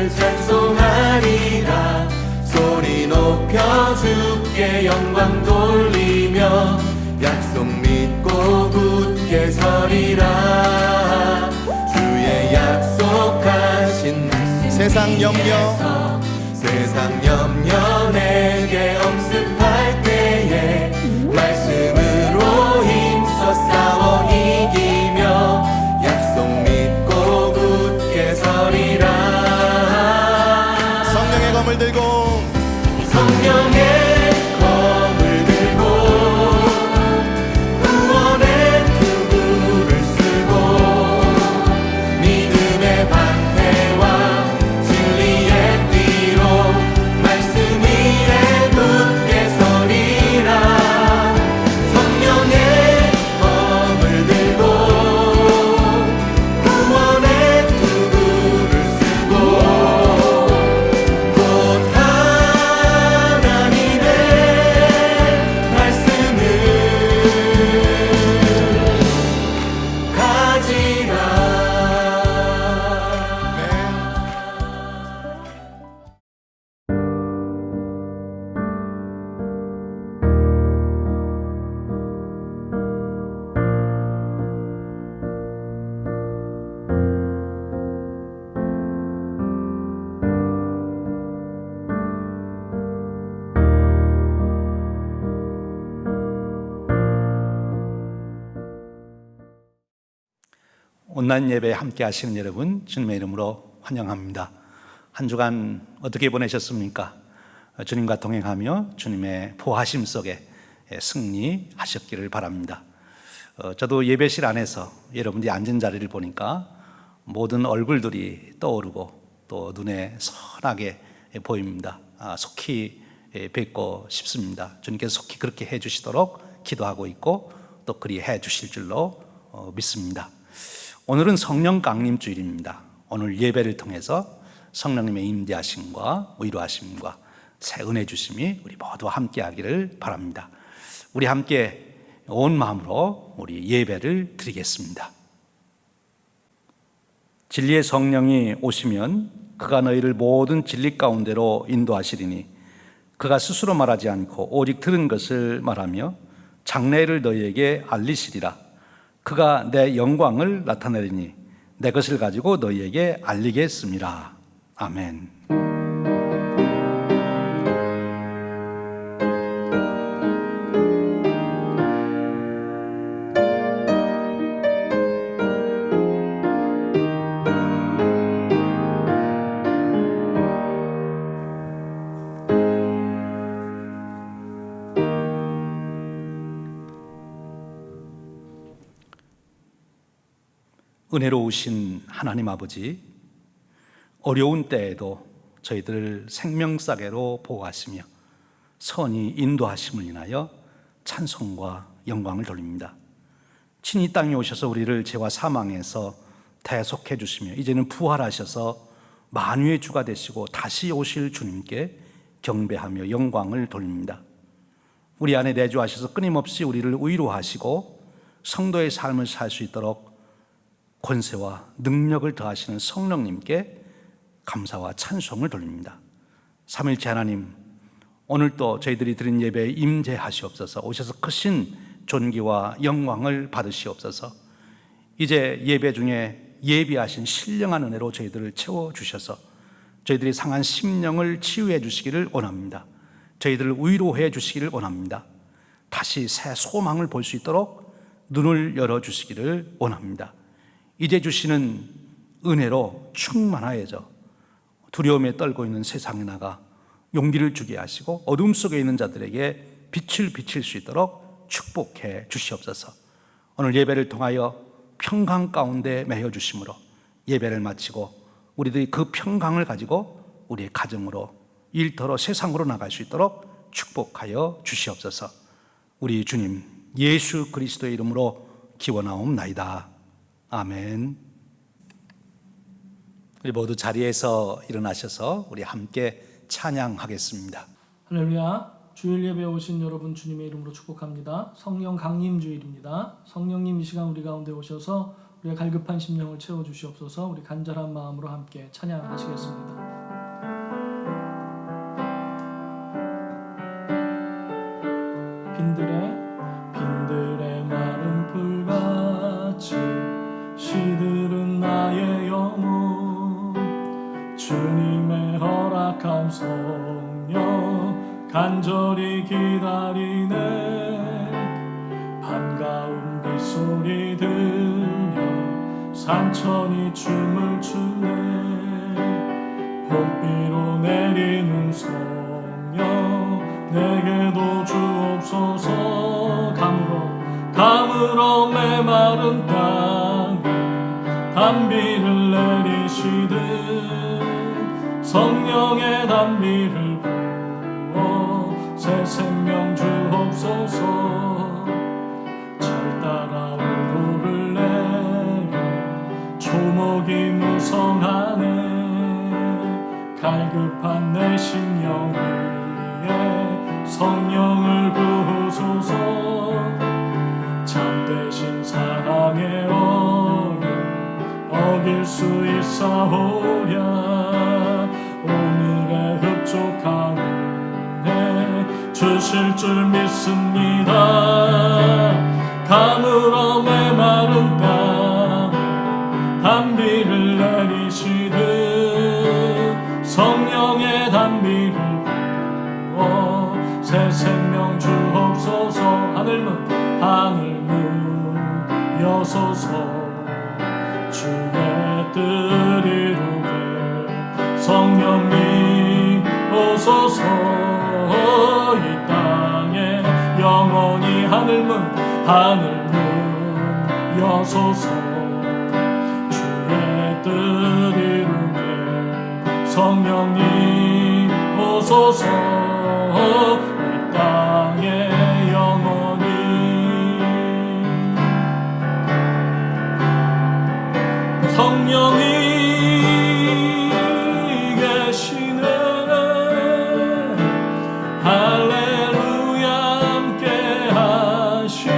주를 찬송하리라. 소리 높여 주께 영광 돌리며 약속 믿고 굳게 서리라. 주의 약속하신 세상 염려 내게 엄습할 때에 말씀으로 힘써 싸워 이기며 약속 믿고 굳게 서리라. 성령의 검을 들고 성령의 검을 들고 구원의 투구를 쓰고 믿음의 방패와 진리의 띠로 말씀 위에 굳게 서리라. 성령의 검을 들고 구원의 투구를 쓰고 곧 하나님의 말씀을 가지라. 온라인 예배에 함께 하시는 여러분 주님의 이름으로 환영합니다. 한 주간 어떻게 보내셨습니까? 주님과 동행하며 주님의 보하심 속에 승리하셨기를 바랍니다. 저도 예배실 안에서 여러분들이 앉은 자리를 보니까 모든 얼굴들이 떠오르고 또 눈에 선하게 보입니다. 속히 뵙고 싶습니다. 주님께서 속히 그렇게 해주시도록 기도하고 있고 또 그리 해주실 줄로 믿습니다. 오늘은 성령 강림 주일입니다. 오늘 예배를 통해서 성령님의 임재하심과 위로하심과 새 은혜 주심이 우리 모두 함께 하기를 바랍니다. 우리 함께 온 마음으로 우리 예배를 드리겠습니다. 진리의 성령이 오시면 그가 너희를 모든 진리 가운데로 인도하시리니 그가 스스로 말하지 않고 오직 들은 것을 말하며 장래를 너희에게 알리시리라. 그가 내 영광을 나타내리니 내 것을 가지고 너희에게 알리겠습니다. 아멘. 은혜로우신 하나님 아버지, 어려운 때에도 저희들을 생명싸개로 보호하시며 선히 인도하심을 인하여 찬송과 영광을 돌립니다. 친히 땅에 오셔서 우리를 죄와 사망에서 대속해 주시며 이제는 부활하셔서 만유의 주가 되시고 다시 오실 주님께 경배하며 영광을 돌립니다. 우리 안에 내주하셔서 끊임없이 우리를 위로하시고 성도의 삶을 살 수 있도록 권세와 능력을 더하시는 성령님께 감사와 찬송을 돌립니다. 삼일째 하나님, 오늘도 저희들이 드린 예배에 임재하시옵소서. 오셔서 크신 존귀와 영광을 받으시옵소서. 이제 예배 중에 예비하신 신령한 은혜로 저희들을 채워주셔서 저희들이 상한 심령을 치유해 주시기를 원합니다. 저희들을 위로해 주시기를 원합니다. 다시 새 소망을 볼 수 있도록 눈을 열어주시기를 원합니다. 이제 주시는 은혜로 충만하여져 두려움에 떨고 있는 세상에 나가 용기를 주게 하시고 어둠 속에 있는 자들에게 빛을 비칠 수 있도록 축복해 주시옵소서. 오늘 예배를 통하여 평강 가운데 매여 주심으로 예배를 마치고 우리들이 그 평강을 가지고 우리의 가정으로 일터로 세상으로 나갈 수 있도록 축복하여 주시옵소서. 우리 주님 예수 그리스도의 이름으로 기원하옵나이다. 아멘. 우리 모두 자리에서 일어나셔서 우리 함께 찬양하겠습니다. 할렐루야. 주일 예배에 오신 여러분 주님의 이름으로 축복합니다. 성령 강림 주일입니다. 성령님 이 시간 우리 가운데 오셔서 우리의 갈급한 심령을 채워주시옵소서. 우리 간절한 마음으로 함께 찬양하시겠습니다. 주님의 허락한 성령 간절히 기다리네. 반가운 빗소리 들려 산천이 춤을 추네. 봄비로 내리는 성령 내게도 주옵소서. 가물어 메마른 땅에 단비를 내리시듯 성령의 단비를 부어 새 생명 주옵소서. 잘 따라 울고를 내려 초목이 무성하네. 갈급한 내 심령 위에 성령을 부으소서. 참되신 사랑의 어려 어길 수 있사오랴. 오늘의 흡족한 은혜 주실 줄 믿습니다. 가물어 메마른 땅에 단비를 내리시듯 성령의 단비를 부어 새 생명 주옵소서. 하늘 문 여소서. 주의 뜻 이루게 성령님 오소서. 이 땅에 영원히 하늘 문 여소서. 주의 뜻 이루게 성령님 오소서. 이 땅에 영원히 성령이 계시네. 할렐루야 함께 하시네.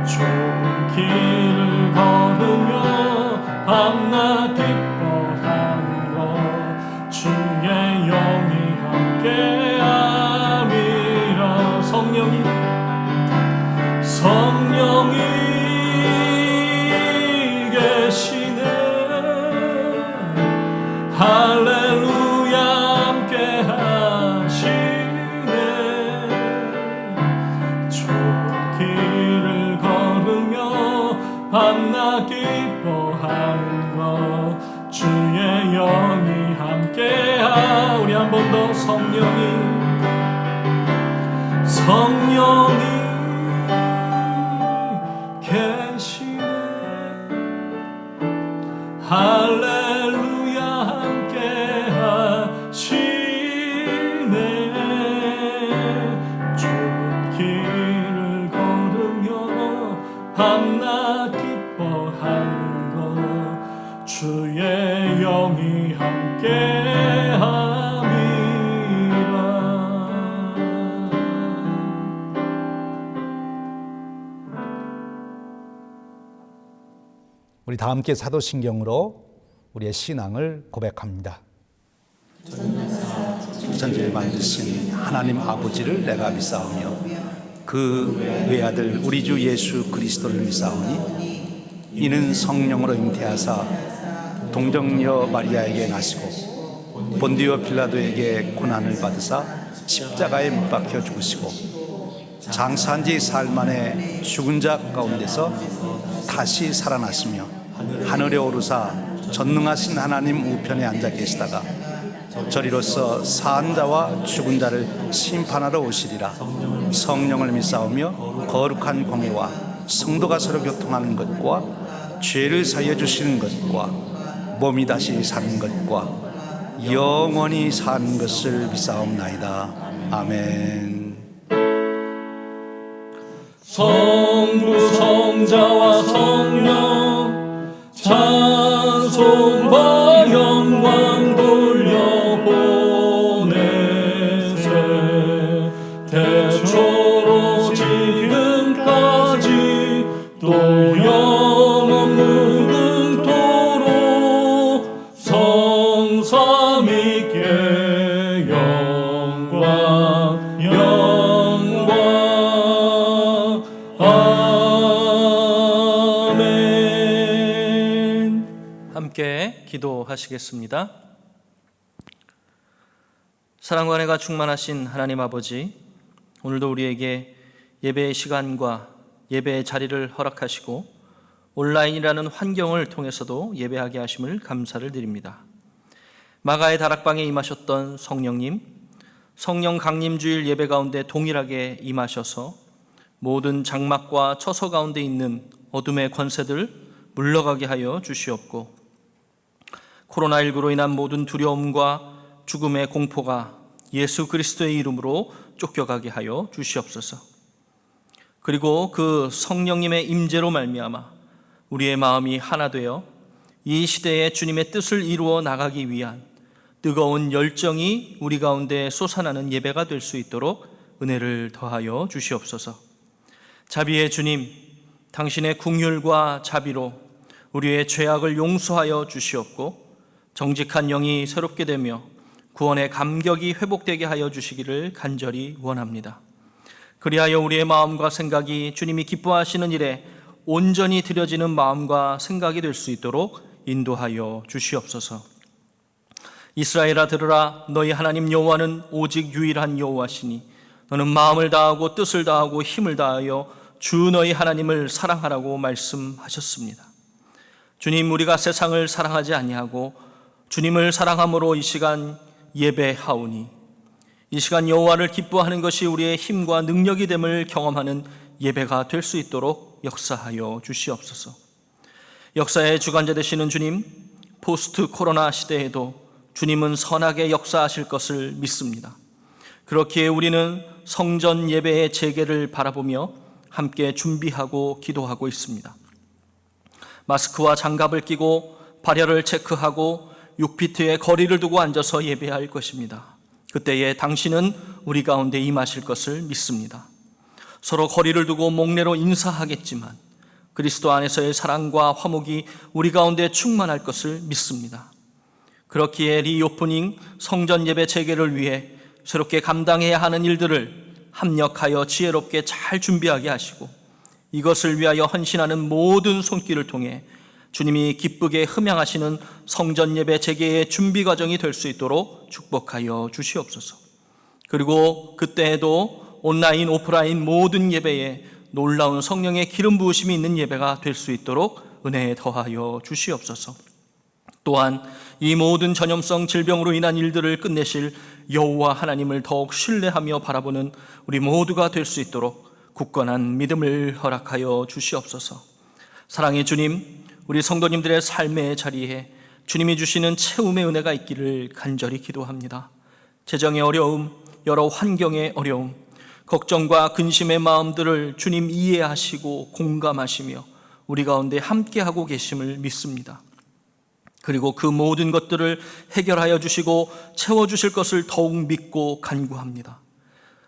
좁은 길을 걸으며 밤낮 기뻐하는 것 주의 영이 함께 함이라. 성령이 계시네. 할렐루야 함께 하시네. 좁은 길을 걸으며 밤낮 기뻐하는 것 주의 영이 함께하. 우리 한 번 더. 성령이 계시네. 할렐루야 함께 하시네. 좁은 길을 걸으며 밤낮 기뻐하는 것 주의 영이 함께 함이라. 우리 다 함께 사도신경으로 우리의 신앙을 고백합니다. 천지를 만드신 하나님 아버지를 내가 믿사오며 그 외아들 우리 주 예수 그리스도를 믿사오니 이는 성령으로 잉태하사 동정녀 마리아에게 나시고 본디오 빌라도에게 고난을 받으사 십자가에 못 박혀 죽으시고 장사한 지 사흘 만에 죽은 자 가운데서 다시 살아나시며 하늘에 오르사 전능하신 하나님 우편에 앉아 계시다가 저리로서 사한 자와 죽은 자를 심판하러 오시리라. 성령을 믿사오며 거룩한 공예와 성도가 서로 교통하는 것과 죄를 사하여 주시는 것과 몸이 다시 사는 것과 영원히 사는 것을 믿사옵나이다. 아멘. 성부 성자와 성령 찬송과 영광 돌려보내세. 태초로 지금까지 또 영원 무궁토록 성삼위께 영광 아멘. 함께 함께 기도하시겠습니다. 사랑과 은혜가 충만하신 하나님 아버지, 오늘도 우리에게 예배의 시간과 예배의 자리를 허락하시고 온라인이라는 환경을 통해서도 예배하게 하심을 감사를 드립니다. 마가의 다락방에 임하셨던 성령님, 성령 강림주일 예배 가운데 동일하게 임하셔서 모든 장막과 처소 가운데 있는 어둠의 권세들 물러가게 하여 주시옵고, 코로나19로 인한 모든 두려움과 죽음의 공포가 예수 그리스도의 이름으로 쫓겨가게 하여 주시옵소서. 그리고 그 성령님의 임재로 말미암아 우리의 마음이 하나 되어 이 시대에 주님의 뜻을 이루어 나가기 위한 뜨거운 열정이 우리 가운데 솟아나는 예배가 될 수 있도록 은혜를 더하여 주시옵소서. 자비의 주님, 당신의 긍휼과 자비로 우리의 죄악을 용서하여 주시옵고 정직한 영이 새롭게 되며 구원의 감격이 회복되게 하여 주시기를 간절히 원합니다. 그리하여 우리의 마음과 생각이 주님이 기뻐하시는 일에 온전히 드려지는 마음과 생각이 될 수 있도록 인도하여 주시옵소서. 이스라엘아 들으라, 너희 하나님 여호와는 오직 유일한 여호와시니 너는 마음을 다하고 뜻을 다하고 힘을 다하여 주 너희 하나님을 사랑하라고 말씀하셨습니다. 주님, 우리가 세상을 사랑하지 아니하고 주님을 사랑함으로 이 시간 예배하오니 이 시간 여호와를 기뻐하는 것이 우리의 힘과 능력이 됨을 경험하는 예배가 될 수 있도록 역사하여 주시옵소서. 역사의 주관자 되시는 주님, 포스트 코로나 시대에도 주님은 선하게 역사하실 것을 믿습니다. 그렇기에 우리는 성전 예배의 재개를 바라보며 함께 준비하고 기도하고 있습니다. 마스크와 장갑을 끼고 발열을 체크하고 6피트의 거리를 두고 앉아서 예배할 것입니다. 그때에 당신은 우리 가운데 임하실 것을 믿습니다. 서로 거리를 두고 목례로 인사하겠지만 그리스도 안에서의 사랑과 화목이 우리 가운데 충만할 것을 믿습니다. 그렇기에 리오프닝 성전 예배 재개를 위해 새롭게 감당해야 하는 일들을 합력하여 지혜롭게 잘 준비하게 하시고 이것을 위하여 헌신하는 모든 손길을 통해 주님이 기쁘게 흠양하시는 성전 예배 재개의 준비 과정이 될 수 있도록 축복하여 주시옵소서. 그리고 그때에도 온라인, 오프라인 모든 예배에 놀라운 성령의 기름 부으심이 있는 예배가 될 수 있도록 은혜 더하여 주시옵소서. 또한 이 모든 전염성 질병으로 인한 일들을 끝내실 여호와 하나님을 더욱 신뢰하며 바라보는 우리 모두가 될 수 있도록 굳건한 믿음을 허락하여 주시옵소서. 사랑의 주님, 우리 성도님들의 삶의 자리에 주님이 주시는 채움의 은혜가 있기를 간절히 기도합니다. 재정의 어려움, 여러 환경의 어려움, 걱정과 근심의 마음들을 주님 이해하시고 공감하시며 우리 가운데 함께하고 계심을 믿습니다. 그리고 그 모든 것들을 해결하여 주시고 채워주실 것을 더욱 믿고 간구합니다.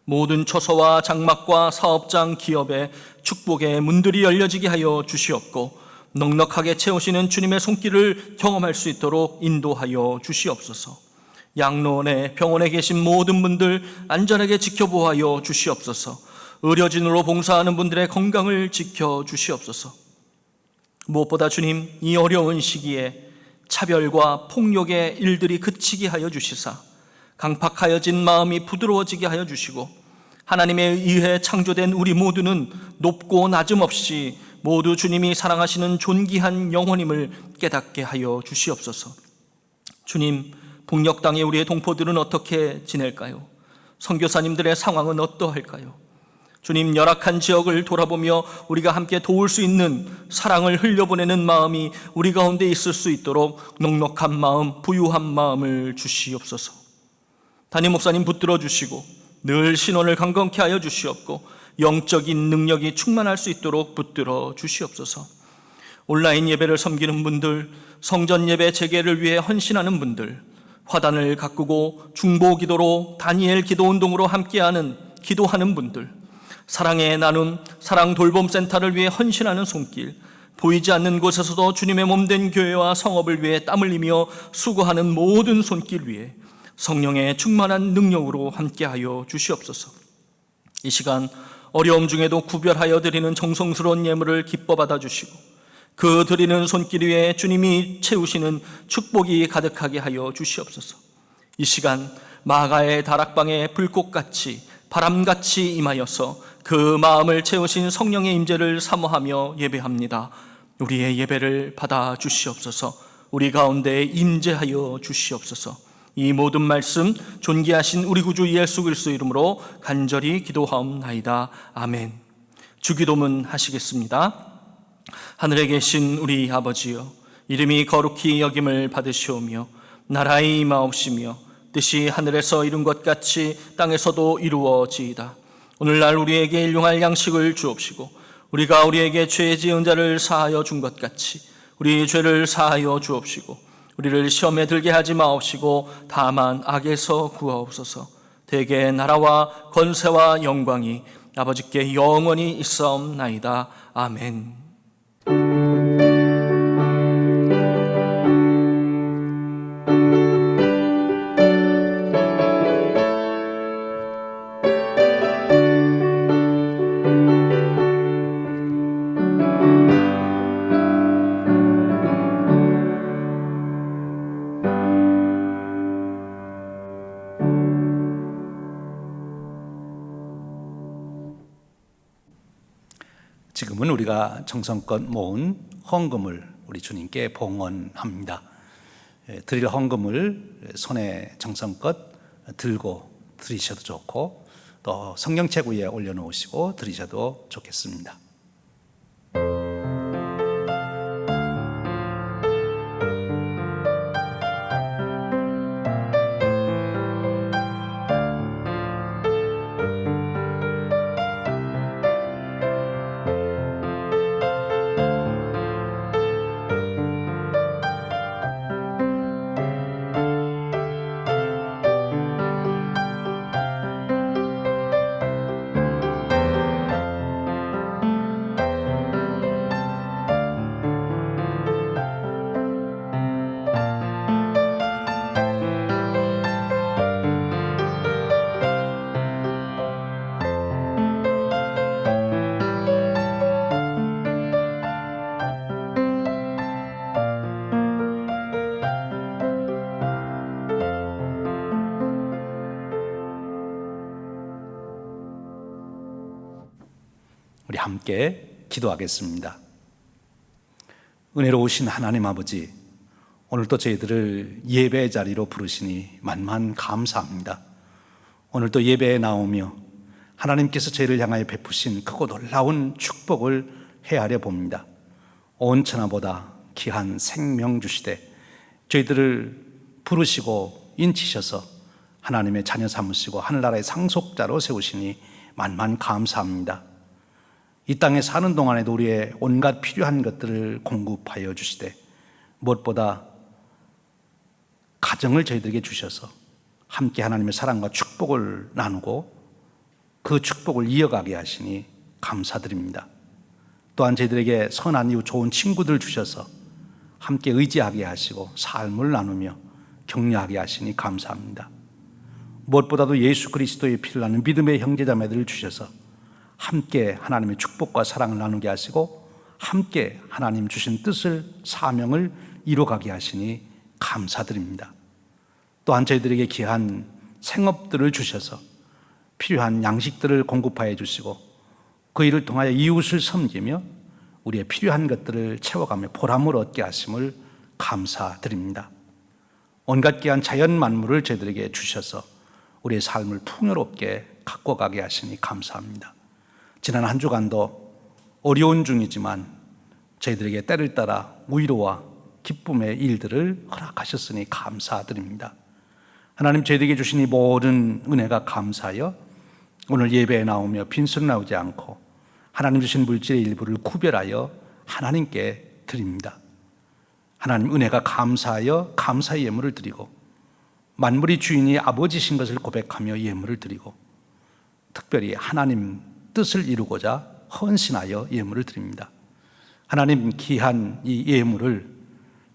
모든 처소와 장막과 사업장, 기업에 축복의 문들이 열려지게 하여 주시옵고 넉넉하게 채우시는 주님의 손길을 경험할 수 있도록 인도하여 주시옵소서. 양로원에 병원에 계신 모든 분들 안전하게 지켜보아여 주시옵소서. 의료진으로 봉사하는 분들의 건강을 지켜주시옵소서. 무엇보다 주님, 이 어려운 시기에 차별과 폭력의 일들이 그치게 하여 주시사 강팍하여진 마음이 부드러워지게 하여 주시고 하나님에 의해 창조된 우리 모두는 높고 낮음 없이 모두 주님이 사랑하시는 존귀한 영혼임을 깨닫게 하여 주시옵소서. 주님, 북녘 땅의 우리의 동포들은 어떻게 지낼까요? 선교사님들의 상황은 어떠할까요? 주님, 열악한 지역을 돌아보며 우리가 함께 도울 수 있는 사랑을 흘려보내는 마음이 우리 가운데 있을 수 있도록 넉넉한 마음, 부유한 마음을 주시옵소서. 담임 목사님 붙들어 주시고 늘 신원을 강건케 하여 주시옵고 영적인 능력이 충만할 수 있도록 붙들어 주시옵소서. 온라인 예배를 섬기는 분들, 성전 예배 재개를 위해 헌신하는 분들, 화단을 가꾸고 중보 기도로 다니엘 기도 운동으로 함께하는 기도하는 분들, 사랑의 나눔, 사랑 돌봄 센터를 위해 헌신하는 손길, 보이지 않는 곳에서도 주님의 몸된 교회와 성업을 위해 땀 흘리며 수고하는 모든 손길 위에 성령의 충만한 능력으로 함께하여 주시옵소서. 이 시간 어려움 중에도 구별하여 드리는 정성스러운 예물을 기뻐 받아주시고 그 드리는 손길 위에 주님이 채우시는 축복이 가득하게 하여 주시옵소서. 이 시간 마가의 다락방에 불꽃같이 바람같이 임하여서 그 마음을 채우신 성령의 임재를 사모하며 예배합니다. 우리의 예배를 받아 주시옵소서. 우리 가운데 임재하여 주시옵소서. 이 모든 말씀 존귀하신 우리 구주 예수 그리스도 이름으로 간절히 기도하옵나이다. 아멘. 주기도문 하시겠습니다. 하늘에 계신 우리 아버지여, 이름이 거룩히 여김을 받으시오며 나라의 임하옵시며 뜻이 하늘에서 이룬 것 같이 땅에서도 이루어지이다. 오늘날 우리에게 일용할 양식을 주옵시고 우리가 우리에게 죄 지은 자를 사하여 준 것 같이 우리 죄를 사하여 주옵시고 우리를 시험에 들게 하지 마옵시고 다만 악에서 구하옵소서. 대개 나라와 권세와 영광이 아버지께 영원히 있사옵나이다. 아멘. 지금은 우리가 정성껏 모은 헌금을 우리 주님께 봉헌합니다. 드릴 헌금을 손에 정성껏 들고 드리셔도 좋고 또 성경책 위에 올려놓으시고 드리셔도 좋겠습니다. 우리 함께 기도하겠습니다. 은혜로우신 하나님 아버지, 오늘도 저희들을 예배의 자리로 부르시니 만만 감사합니다. 오늘도 예배에 나오며 하나님께서 저희를 향하여 베푸신 크고 놀라운 축복을 헤아려 봅니다. 온 천하보다 귀한 생명 주시되 저희들을 부르시고 인치셔서 하나님의 자녀 삼으시고 하늘나라의 상속자로 세우시니 만만 감사합니다. 이 땅에 사는 동안에도 우리의 온갖 필요한 것들을 공급하여 주시되 무엇보다 가정을 저희들에게 주셔서 함께 하나님의 사랑과 축복을 나누고 그 축복을 이어가게 하시니 감사드립니다. 또한 저희들에게 선한 이웃 좋은 친구들 주셔서 함께 의지하게 하시고 삶을 나누며 격려하게 하시니 감사합니다. 무엇보다도 예수 그리스도의 피를 나는 믿음의 형제자매들을 주셔서 함께 하나님의 축복과 사랑을 나누게 하시고 함께 하나님 주신 뜻을 사명을 이루어가게 하시니 감사드립니다. 또한 저희들에게 귀한 생업들을 주셔서 필요한 양식들을 공급하여 주시고 그 일을 통하여 이웃을 섬기며 우리의 필요한 것들을 채워가며 보람을 얻게 하심을 감사드립니다. 온갖 귀한 자연 만물을 저희들에게 주셔서 우리의 삶을 풍요롭게 갖고 가게 하시니 감사합니다. 지난 한 주간도 어려운 중이지만 저희들에게 때를 따라 위로와 기쁨의 일들을 허락하셨으니 감사드립니다. 하나님, 저희들에게 주신 이 모든 은혜가 감사하여 오늘 예배에 나오며 빈손 나오지 않고 하나님 주신 물질의 일부를 구별하여 하나님께 드립니다. 하나님, 은혜가 감사하여 감사의 예물을 드리고 만물의 주인이 아버지신 것을 고백하며 예물을 드리고 특별히 하나님 뜻을 이루고자 헌신하여 예물을 드립니다. 하나님, 귀한 이 예물을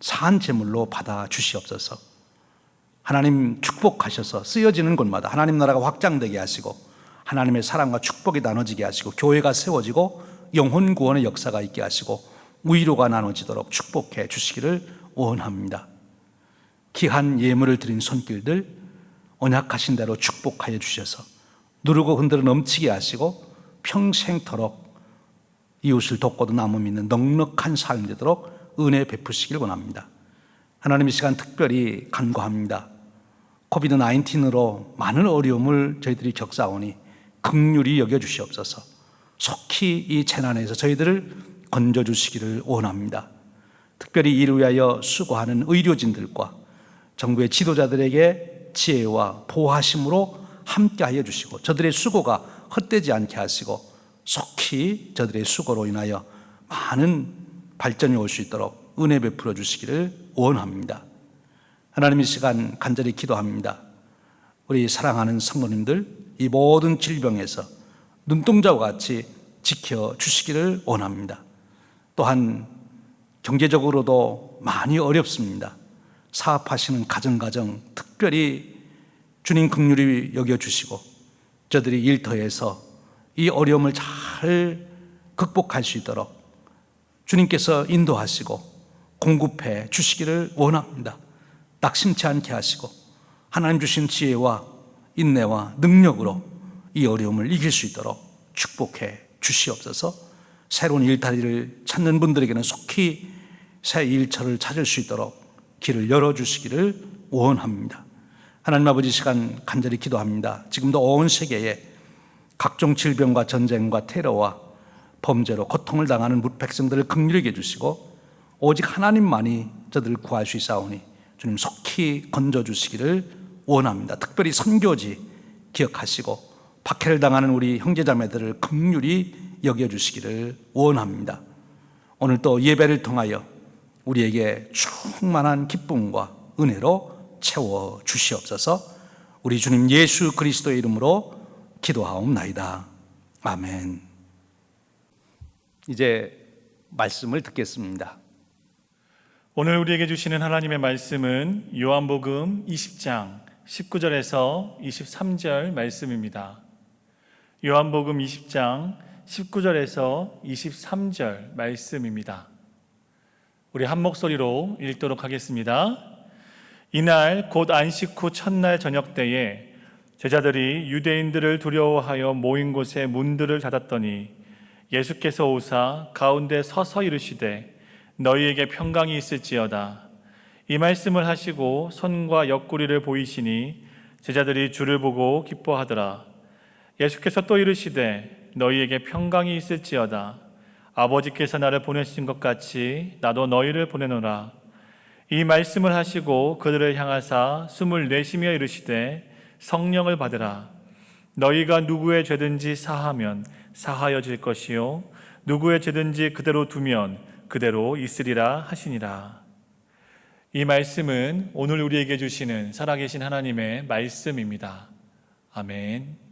산 제물로 받아 주시옵소서. 하나님, 축복하셔서 쓰여지는 곳마다 하나님 나라가 확장되게 하시고 하나님의 사랑과 축복이 나눠지게 하시고 교회가 세워지고 영혼 구원의 역사가 있게 하시고 위로가 나눠지도록 축복해 주시기를 원합니다. 귀한 예물을 드린 손길들 언약하신 대로 축복하여 주셔서 누르고 흔들어 넘치게 하시고 평생토록 이웃을 돕고도 남음 있는 넉넉한 삶이 되도록 은혜 베푸시길 원합니다. 하나님, 이 시간 특별히 간구합니다. 코비드-19으로 많은 어려움을 저희들이 겪사오니 긍휼히 여겨주시옵소서. 속히 이 재난에서 저희들을 건져주시기를 원합니다. 특별히 이를 위하여 수고하는 의료진들과 정부의 지도자들에게 지혜와 보호하심으로 함께하여 주시고 저들의 수고가 헛되지 않게 하시고 속히 저들의 수고로 인하여 많은 발전이 올 수 있도록 은혜 베풀어 주시기를 원합니다. 하나님, 이 시간 간절히 기도합니다. 우리 사랑하는 성도님들 이 모든 질병에서 눈동자와 같이 지켜주시기를 원합니다. 또한 경제적으로도 많이 어렵습니다. 사업하시는 가정 특별히 주님 긍휼히 여겨주시고 저들이 일터에서 이 어려움을 잘 극복할 수 있도록 주님께서 인도하시고 공급해 주시기를 원합니다. 낙심치 않게 하시고 하나님 주신 지혜와 인내와 능력으로 이 어려움을 이길 수 있도록 축복해 주시옵소서. 새로운 일자리를 찾는 분들에게는 속히 새 일처를 찾을 수 있도록 길을 열어주시기를 원합니다. 하나님 아버지, 시간 간절히 기도합니다. 지금도 온 세계에 각종 질병과 전쟁과 테러와 범죄로 고통을 당하는 백성들을 긍휼히 여겨주시고 오직 하나님만이 저들을 구할 수 있사오니 주님 속히 건져주시기를 원합니다. 특별히 선교지 기억하시고 박해를 당하는 우리 형제자매들을 긍휼히 여겨주시기를 원합니다. 오늘 또 예배를 통하여 우리에게 충만한 기쁨과 은혜로 채워 주시옵소서. 우리 주님 예수 그리스도의 이름으로 기도하옵나이다. 아멘. 이제 말씀을 듣겠습니다. 오늘 우리에게 주시는 하나님의 말씀은 요한복음 20장 19절에서 23절 말씀입니다. 요한복음 20장 19절에서 23절 말씀입니다. 우리 한 목소리로 읽도록 하겠습니다. 이날 곧 안식 후 첫날 저녁 때에 제자들이 유대인들을 두려워하여 모인 곳에 문들을 닫았더니 예수께서 오사 가운데 서서 이르시되 너희에게 평강이 있을지어다. 이 말씀을 하시고 손과 옆구리를 보이시니 제자들이 주를 보고 기뻐하더라. 예수께서 또 이르시되 너희에게 평강이 있을지어다. 아버지께서 나를 보내신 것 같이 나도 너희를 보내노라. 이 말씀을 하시고 그들을 향하사 숨을 내쉬며 이르시되 성령을 받으라. 너희가 누구의 죄든지 사하면 사하여질 것이요 누구의 죄든지 그대로 두면 그대로 있으리라 하시니라. 이 말씀은 오늘 우리에게 주시는 살아계신 하나님의 말씀입니다. 아멘.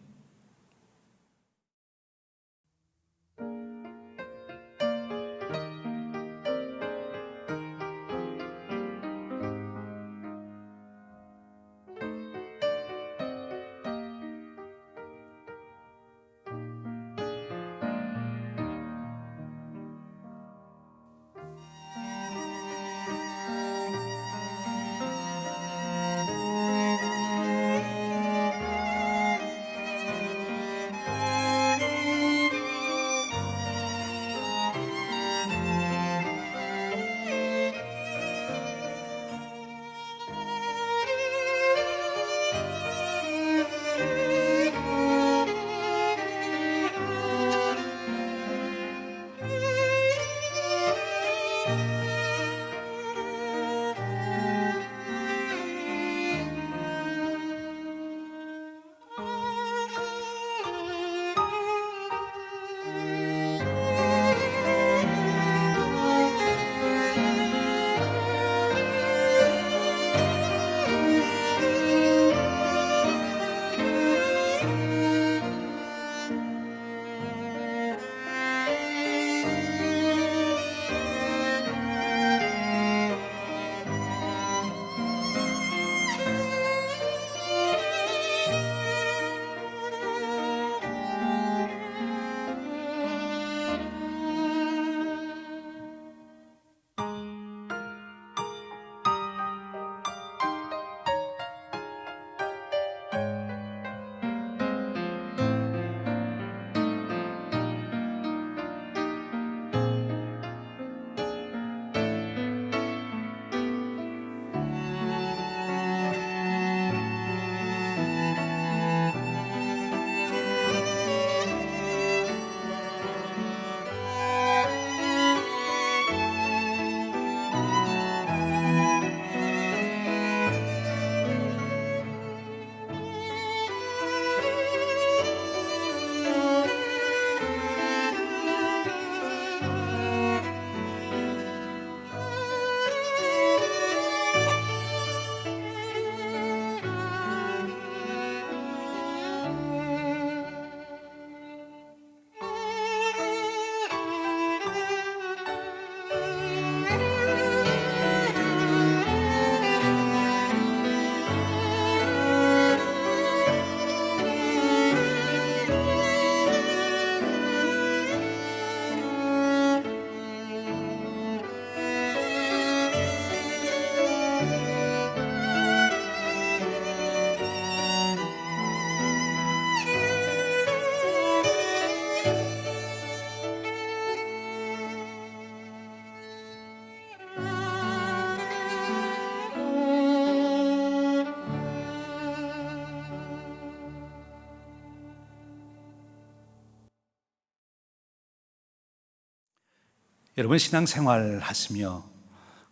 여러분 신앙생활 하시며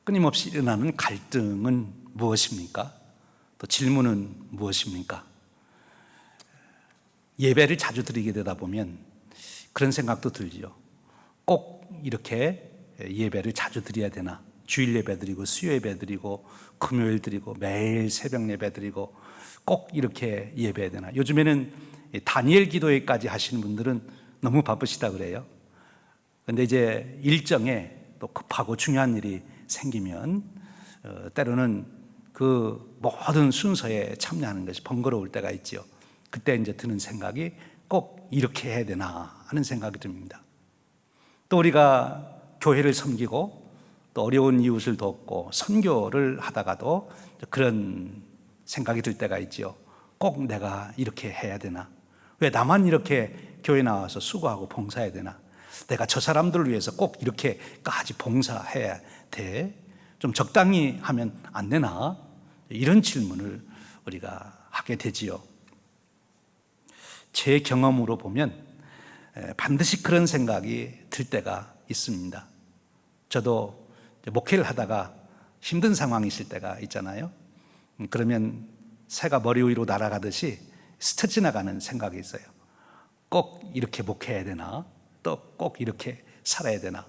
끊임없이 일어나는 갈등은 무엇입니까? 또 질문은 무엇입니까? 예배를 자주 드리게 되다 보면 그런 생각도 들죠. 꼭 이렇게 예배를 자주 드려야 되나? 주일 예배 드리고 수요 예배 드리고 금요일 드리고 매일 새벽 예배 드리고 꼭 이렇게 예배해야 되나? 요즘에는 다니엘 기도회까지 하시는 분들은 너무 바쁘시다 그래요. 근데 이제 일정에 또 급하고 중요한 일이 생기면 때로는 그 모든 순서에 참여하는 것이 번거로울 때가 있죠. 그때 이제 드는 생각이 꼭 이렇게 해야 되나 하는 생각이 듭니다. 또 우리가 교회를 섬기고 또 어려운 이웃을 돕고 선교를 하다가도 그런 생각이 들 때가 있죠. 꼭 내가 이렇게 해야 되나? 왜 나만 이렇게 교회 나와서 수고하고 봉사해야 되나? 내가 저 사람들을 위해서 꼭 이렇게까지 봉사해야 돼? 좀 적당히 하면 안 되나? 이런 질문을 우리가 하게 되지요. 제 경험으로 보면 반드시 그런 생각이 들 때가 있습니다. 저도 목회를 하다가 힘든 상황이 있을 때가 있잖아요. 그러면 새가 머리 위로 날아가듯이 스쳐 지나가는 생각이 있어요. 꼭 이렇게 목회해야 되나? 또 꼭 이렇게 살아야 되나?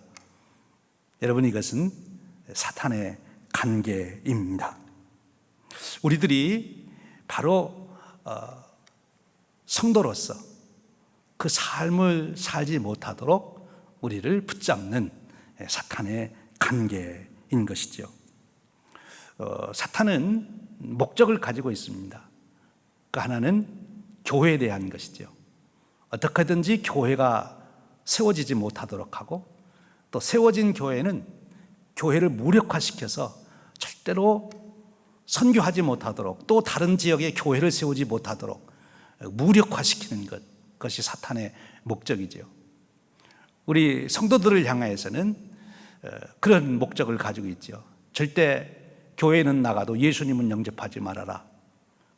여러분, 이것은 사탄의 관계입니다. 우리들이 바로 성도로서 그 삶을 살지 못하도록 우리를 붙잡는 사탄의 관계인 것이죠. 사탄은 목적을 가지고 있습니다. 그 하나는 교회에 대한 것이죠. 어떻게든지 교회가 세워지지 못하도록 하고, 또 세워진 교회는 교회를 무력화시켜서 절대로 선교하지 못하도록, 또 다른 지역에 교회를 세우지 못하도록 무력화시키는 것이 사탄의 목적이죠. 우리 성도들을 향하여서는 그런 목적을 가지고 있죠. 절대 교회는 나가도 예수님은 영접하지 말아라.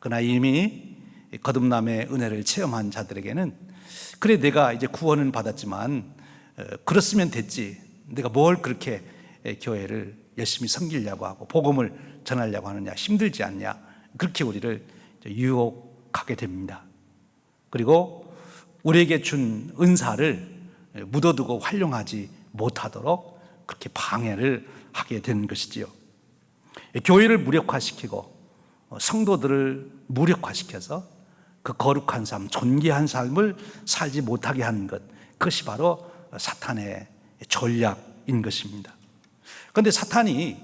그러나 이미 거듭남의 은혜를 체험한 자들에게는 그래, 내가 이제 구원은 받았지만 그렇으면 됐지, 내가 뭘 그렇게 교회를 열심히 섬기려고 하고 복음을 전하려고 하느냐, 힘들지 않냐, 그렇게 우리를 유혹하게 됩니다. 그리고 우리에게 준 은사를 묻어두고 활용하지 못하도록 그렇게 방해를 하게 된 것이지요. 교회를 무력화시키고 성도들을 무력화시켜서 그 거룩한 삶, 존귀한 삶을 살지 못하게 하는 것, 그것이 바로 사탄의 전략인 것입니다. 그런데 사탄이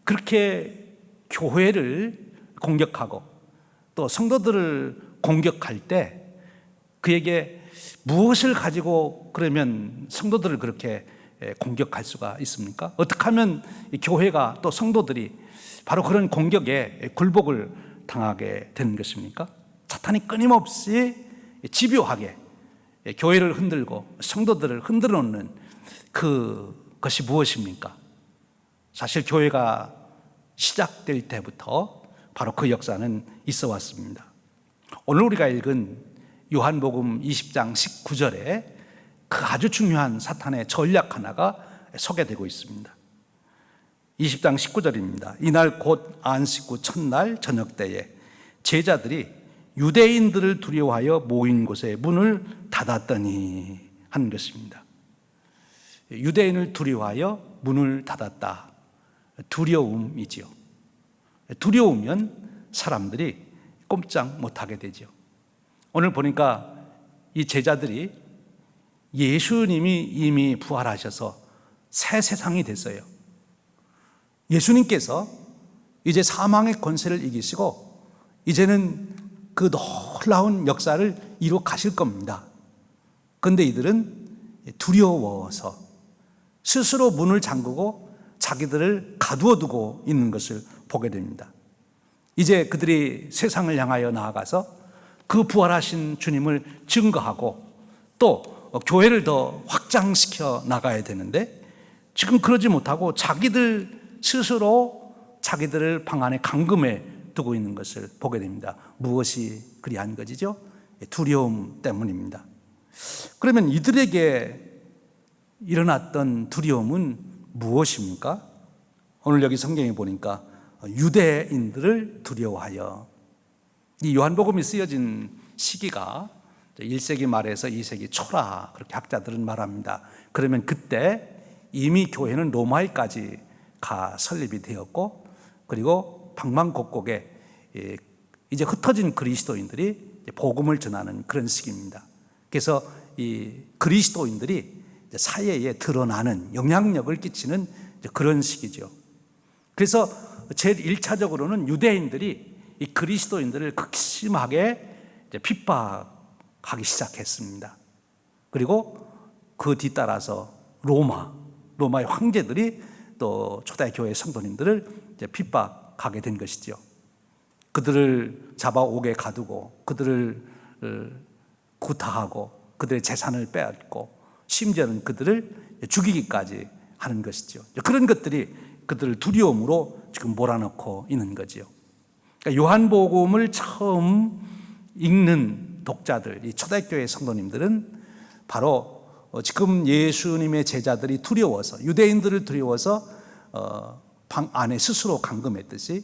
그렇게 교회를 공격하고 또 성도들을 공격할 때 그에게 무엇을 가지고 그러면 성도들을 그렇게 공격할 수가 있습니까? 어떻게 하면 교회가 또 성도들이 바로 그런 공격에 굴복을 당하게 되는 것입니까? 사탄이 끊임없이 집요하게 교회를 흔들고 성도들을 흔들어 놓는 그것이 무엇입니까? 사실 교회가 시작될 때부터 바로 그 역사는 있어 왔습니다. 오늘 우리가 읽은 요한복음 20장 19절에 그 아주 중요한 사탄의 전략 하나가 소개되고 있습니다. 20장 19절입니다. 이날 곧 안식 후 첫날 저녁 때에 제자들이 유대인들을 두려워하여 모인 곳에 문을 닫았더니 하는 것입니다. 유대인을 두려워하여 문을 닫았다. 두려움이지요. 두려우면 사람들이 꼼짝 못하게 되죠. 오늘 보니까 이 제자들이 예수님이 이미 부활하셔서 새 세상이 됐어요. 예수님께서 이제 사망의 권세를 이기시고 이제는 그 놀라운 역사를 이루어 가실 겁니다. 그런데 이들은 두려워서 스스로 문을 잠그고 자기들을 가두어 두고 있는 것을 보게 됩니다. 이제 그들이 세상을 향하여 나아가서 그 부활하신 주님을 증거하고 또 교회를 더 확장시켜 나가야 되는데 지금 그러지 못하고 자기들 스스로 자기들을 방 안에 감금해 두고 있는 것을 보게 됩니다. 무엇이 그리한 것이죠? 두려움 때문입니다. 그러면 이들에게 일어났던 두려움은 무엇입니까? 오늘 여기 성경에 보니까 유대인들을 두려워하여, 이 요한복음이 쓰여진 시기가 1세기 말에서 2세기 초라, 그렇게 학자들은 말합니다. 그러면 그때 이미 교회는 로마에까지 가 설립이 되었고, 그리고 방방곡곡에 이제 흩어진 그리스도인들이 복음을 전하는 그런 시기입니다. 그래서 이 그리스도인들이 사회에 드러나는, 영향력을 끼치는 그런 시기죠. 그래서 제일 1차적으로는 유대인들이 이 그리스도인들을 극심하게 핍박하기 시작했습니다. 그리고 그 뒤따라서 로마의 황제들이 또 초대교회 성도님들을 핍박하게 된 것이죠. 그들을 잡아옥에 가두고, 그들을 구타하고, 그들의 재산을 빼앗고, 심지어는 그들을 죽이기까지 하는 것이죠. 그런 것들이 그들을 두려움으로 지금 몰아넣고 있는 거죠. 그러니까 요한복음을 처음 읽는 독자들, 이 초대교회 성도님들은 바로 지금 예수님의 제자들이 두려워서, 유대인들을 두려워서 방 안에 스스로 감금했듯이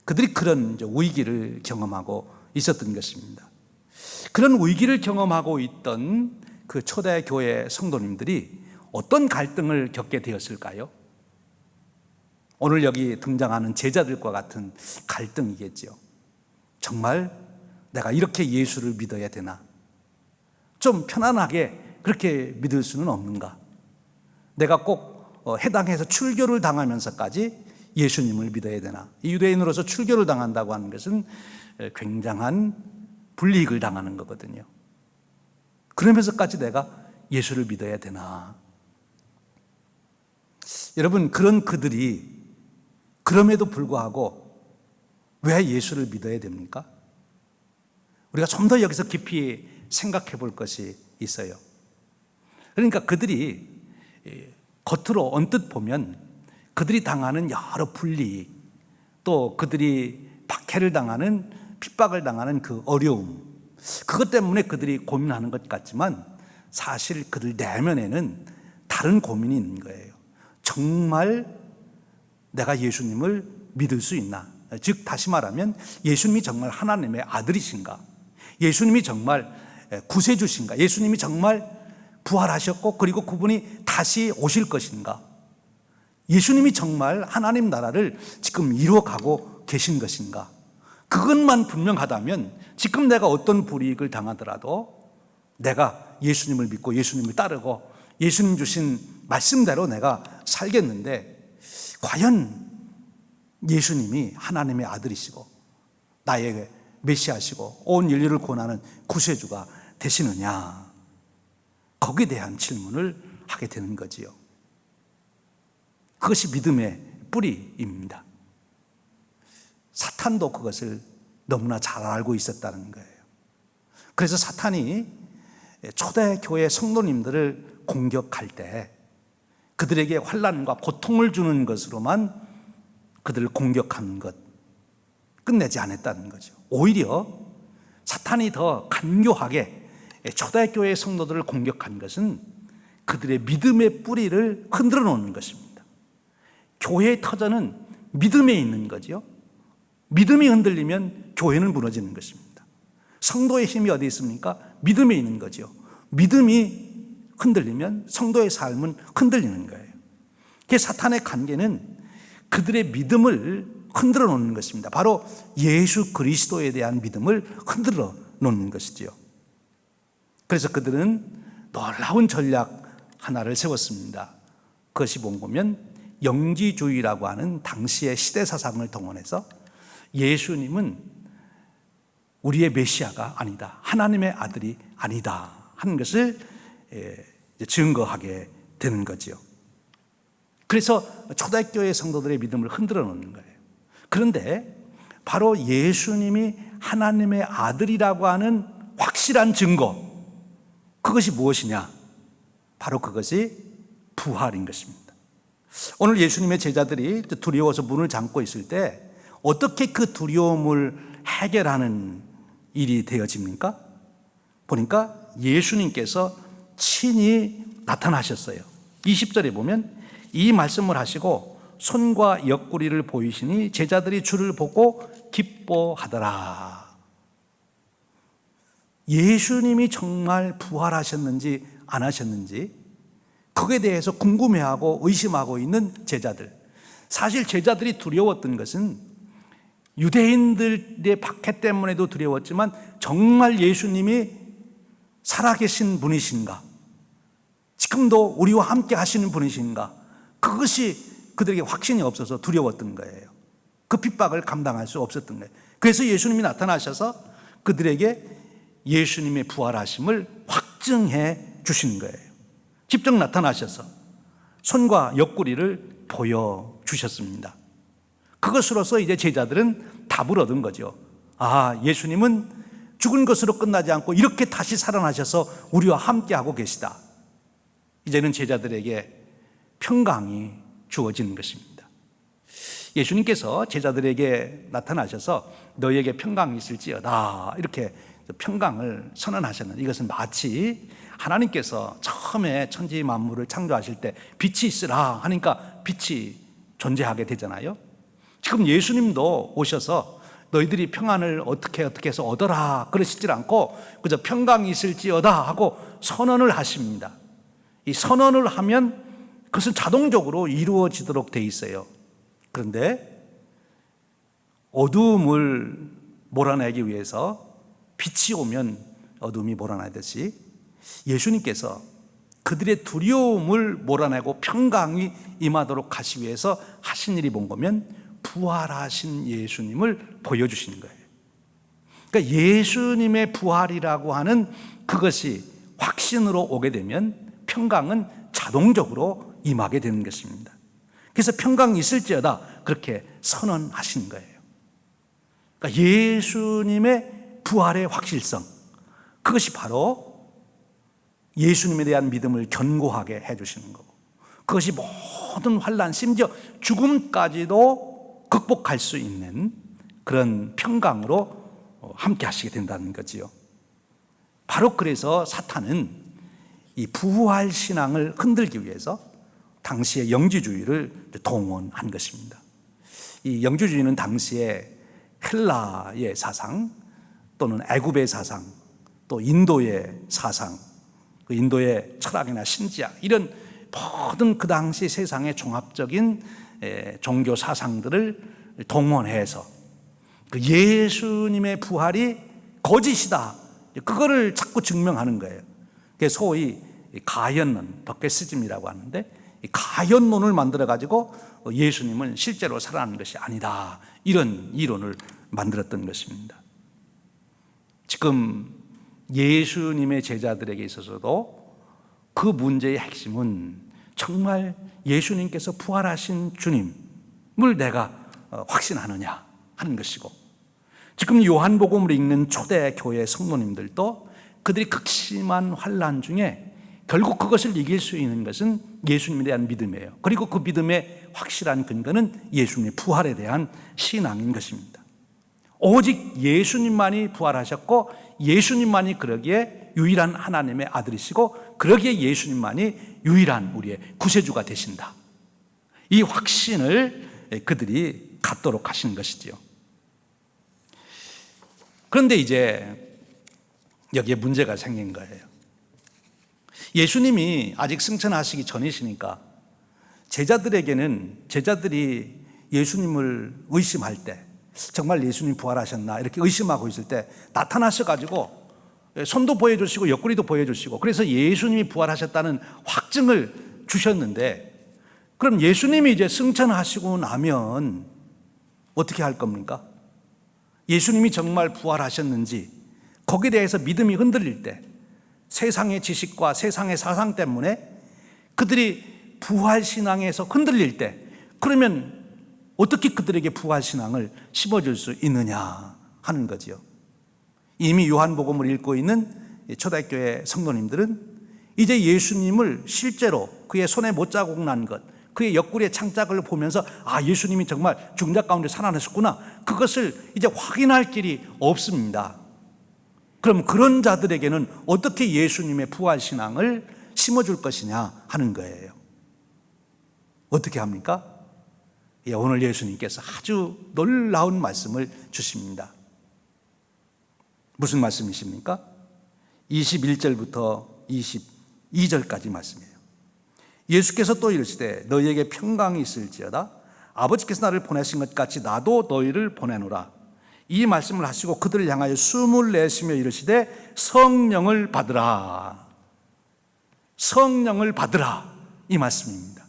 그들이 그런 위기를 경험하고 있었던 것입니다. 그런 위기를 경험하고 있던 그 초대교회 성도님들이 어떤 갈등을 겪게 되었을까요? 오늘 여기 등장하는 제자들과 같은 갈등이겠죠. 정말 내가 이렇게 예수를 믿어야 되나? 좀 편안하게 그렇게 믿을 수는 없는가? 내가 꼭 해당해서 출교를 당하면서까지 예수님을 믿어야 되나? 이 유대인으로서 출교를 당한다고 하는 것은 굉장한 불이익을 당하는 거거든요. 그러면서까지 내가 예수를 믿어야 되나? 여러분, 그런 그들이 그럼에도 불구하고 왜 예수를 믿어야 됩니까? 우리가 좀 더 여기서 깊이 생각해 볼 것이 있어요. 그러니까 그들이 겉으로 언뜻 보면 그들이 당하는 여러 불이익, 또 그들이 박해를 당하는, 핍박을 당하는 그 어려움, 그것 때문에 그들이 고민하는 것 같지만 사실 그들 내면에는 다른 고민이 있는 거예요. 정말 내가 예수님을 믿을 수 있나? 즉 다시 말하면 예수님이 정말 하나님의 아들이신가? 예수님이 정말 구세주신가? 예수님이 정말 부활하셨고 그리고 그분이 다시 오실 것인가? 예수님이 정말 하나님 나라를 지금 이루어가고 계신 것인가? 그것만 분명하다면 지금 내가 어떤 불이익을 당하더라도 내가 예수님을 믿고 예수님을 따르고 예수님 주신 말씀대로 내가 살겠는데, 과연 예수님이 하나님의 아들이시고 나의 메시아시고 온 인류를 구원하는 구세주가 되시느냐? 거기에 대한 질문을 하게 되는 거지요. 그것이 믿음의 뿌리입니다. 사탄도 그것을 너무나 잘 알고 있었다는 거예요. 그래서 사탄이 초대교회 성도님들을 공격할 때 그들에게 환난과 고통을 주는 것으로만 그들을 공격하는 것, 끝내지 않았다는 거죠. 오히려 사탄이 더 간교하게 초대교회 성도들을 공격한 것은 그들의 믿음의 뿌리를 흔들어 놓는 것입니다. 교회의 터전은 믿음에 있는 거죠. 믿음이 흔들리면 교회는 무너지는 것입니다. 성도의 힘이 어디 있습니까? 믿음에 있는 거죠. 믿음이 흔들리면 성도의 삶은 흔들리는 거예요. 그래서 사탄의 관계는 그들의 믿음을 흔들어 놓는 것입니다. 바로 예수 그리스도에 대한 믿음을 흔들어 놓는 것이지요. 그래서 그들은 놀라운 전략 하나를 세웠습니다. 그것이 뭔가면 영지주의라고 하는 당시의 시대 사상을 동원해서 예수님은 우리의 메시아가 아니다, 하나님의 아들이 아니다 하는 것을 증거하게 되는 거죠. 그래서 초대교회 성도들의 믿음을 흔들어 놓는 거예요. 그런데 바로 예수님이 하나님의 아들이라고 하는 확실한 증거, 그것이 무엇이냐? 바로 그것이 부활인 것입니다. 오늘 예수님의 제자들이 두려워서 문을 잠고 있을 때 어떻게 그 두려움을 해결하는 일이 되어집니까? 보니까 예수님께서 친히 나타나셨어요. 20절에 보면 이 말씀을 하시고 손과 옆구리를 보이시니 제자들이 주를 보고 기뻐하더라. 예수님이 정말 부활하셨는지 안 하셨는지 그에 대해서 궁금해하고 의심하고 있는 제자들. 사실 제자들이 두려웠던 것은 유대인들의 박해 때문에도 두려웠지만 정말 예수님이 살아계신 분이신가? 지금도 우리와 함께 하시는 분이신가? 그것이 그들에게 확신이 없어서 두려웠던 거예요. 그 핍박을 감당할 수 없었던 거예요. 그래서 예수님이 나타나셔서 그들에게 예수님의 부활하심을 확증해 주신 거예요. 직접 나타나셔서 손과 옆구리를 보여주셨습니다. 그것으로서 이제 제자들은 답을 얻은 거죠. 아, 예수님은 죽은 것으로 끝나지 않고 이렇게 다시 살아나셔서 우리와 함께하고 계시다. 이제는 제자들에게 평강이 주어지는 것입니다. 예수님께서 제자들에게 나타나셔서 너희에게 평강이 있을지어다 이렇게 평강을 선언하셨는데, 이것은 마치 하나님께서 처음에 천지 만물을 창조하실 때 빛이 있으라 하니까 빛이 존재하게 되잖아요. 지금 예수님도 오셔서 너희들이 평안을 어떻게 해서 얻어라 그러시질 않고 그저 평강이 있을지어다 하고 선언을 하십니다. 이 선언을 하면 그것은 자동적으로 이루어지도록 돼 있어요. 그런데 어두움을 몰아내기 위해서 빛이 오면 어둠이 몰아내듯이 예수님께서 그들의 두려움을 몰아내고 평강이 임하도록 하시기 위해서 하신 일이 뭔가면 부활하신 예수님을 보여주시는 거예요. 그러니까 예수님의 부활이라고 하는 그것이 확신으로 오게 되면 평강은 자동적으로 임하게 되는 것입니다. 그래서 평강이 있을지어다 그렇게 선언하신 거예요. 그러니까 예수님의 부활의 확실성, 그것이 바로 예수님에 대한 믿음을 견고하게 해주시는 거고, 그것이 모든 환난, 심지어 죽음까지도 극복할 수 있는 그런 평강으로 함께 하시게 된다는 거지요. 바로 그래서 사탄은 이 부활 신앙을 흔들기 위해서 당시의 영지주의를 동원한 것입니다. 이 영지주의는 당시에 헬라의 사상 또는 애굽의 사상 또 인도의 사상, 그 인도의 철학이나 신지학 이런 모든 그 당시 세상의 종합적인 종교 사상들을 동원해서 그 예수님의 부활이 거짓이다, 그거를 자꾸 증명하는 거예요. 그게 소위 가현론, 덕계시즘이라고 하는데, 이 가현론을 만들어 가지고 예수님은 실제로 살아난 것이 아니다, 이런 이론을 만들었던 것입니다. 지금 예수님의 제자들에게 있어서도 그 문제의 핵심은 정말 예수님께서 부활하신 주님을 내가 확신하느냐 하는 것이고, 지금 요한복음을 읽는 초대 교회 성도님들도 그들이 극심한 환난 중에 결국 그것을 이길 수 있는 것은 예수님에 대한 믿음이에요. 그리고 그 믿음의 확실한 근거는 예수님의 부활에 대한 신앙인 것입니다. 오직 예수님만이 부활하셨고 예수님만이 그러기에 유일한 하나님의 아들이시고 그러기에 예수님만이 유일한 우리의 구세주가 되신다, 이 확신을 그들이 갖도록 하신 것이지요. 그런데 이제 여기에 문제가 생긴 거예요. 예수님이 아직 승천하시기 전이시니까 제자들이 예수님을 의심할 때, 정말 예수님 부활하셨나 이렇게 의심하고 있을 때 나타나셔가지고 손도 보여주시고 옆구리도 보여주시고, 그래서 예수님이 부활하셨다는 확증을 주셨는데, 그럼 예수님이 이제 승천하시고 나면 어떻게 할 겁니까? 예수님이 정말 부활하셨는지 거기에 대해서 믿음이 흔들릴 때, 세상의 지식과 세상의 사상 때문에 그들이 부활신앙에서 흔들릴 때, 그러면 어떻게 그들에게 부활신앙을 심어줄 수 있느냐 하는 거지요. 이미 요한복음을 읽고 있는 초대교회 성도님들은 이제 예수님을 실제로 그의 손에 못자국 난 것, 그의 옆구리의 창작을 보면서 아, 예수님이 정말 죽은 자 가운데 살아나셨구나, 그것을 이제 확인할 길이 없습니다. 그럼 그런 자들에게는 어떻게 예수님의 부활신앙을 심어줄 것이냐 하는 거예요. 어떻게 합니까? 오늘 예수님께서 아주 놀라운 말씀을 주십니다. 무슨 말씀이십니까? 21절부터 22절까지 말씀이에요. 예수께서 또 이르시되 너희에게 평강이 있을지어다. 아버지께서 나를 보내신 것 같이 나도 너희를 보내노라. 이 말씀을 하시고 그들을 향하여 숨을 내쉬며 이르시되 성령을 받으라. 성령을 받으라. 이 말씀입니다.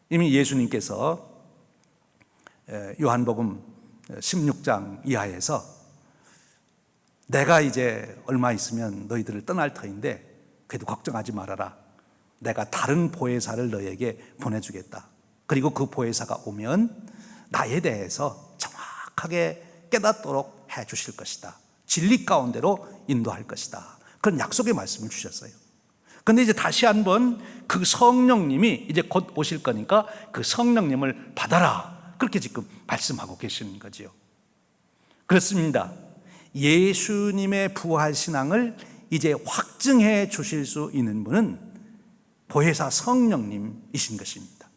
이미 예수님께서 요한복음 16장 이하에서 내가 이제 얼마 있으면 너희들을 떠날 터인데 그래도 걱정하지 말아라. 내가 다른 보혜사를 너희에게 보내주겠다. 그리고 그 보혜사가 오면 나에 대해서 정확하게 깨닫도록 해 주실 것이다. 진리 가운데로 인도할 것이다. 그런 약속의 말씀을 주셨어요. 그런데 이제 다시 한번 그 성령님이 이제 곧 오실 거니까 그 성령님을 받아라. 그렇게 지금 말씀하고 계시는 거지요. 그렇습니다. 예수님의 부활신앙을 이제 확증해 주실 수 있는 분은 보혜사 성령님이신 것입니다.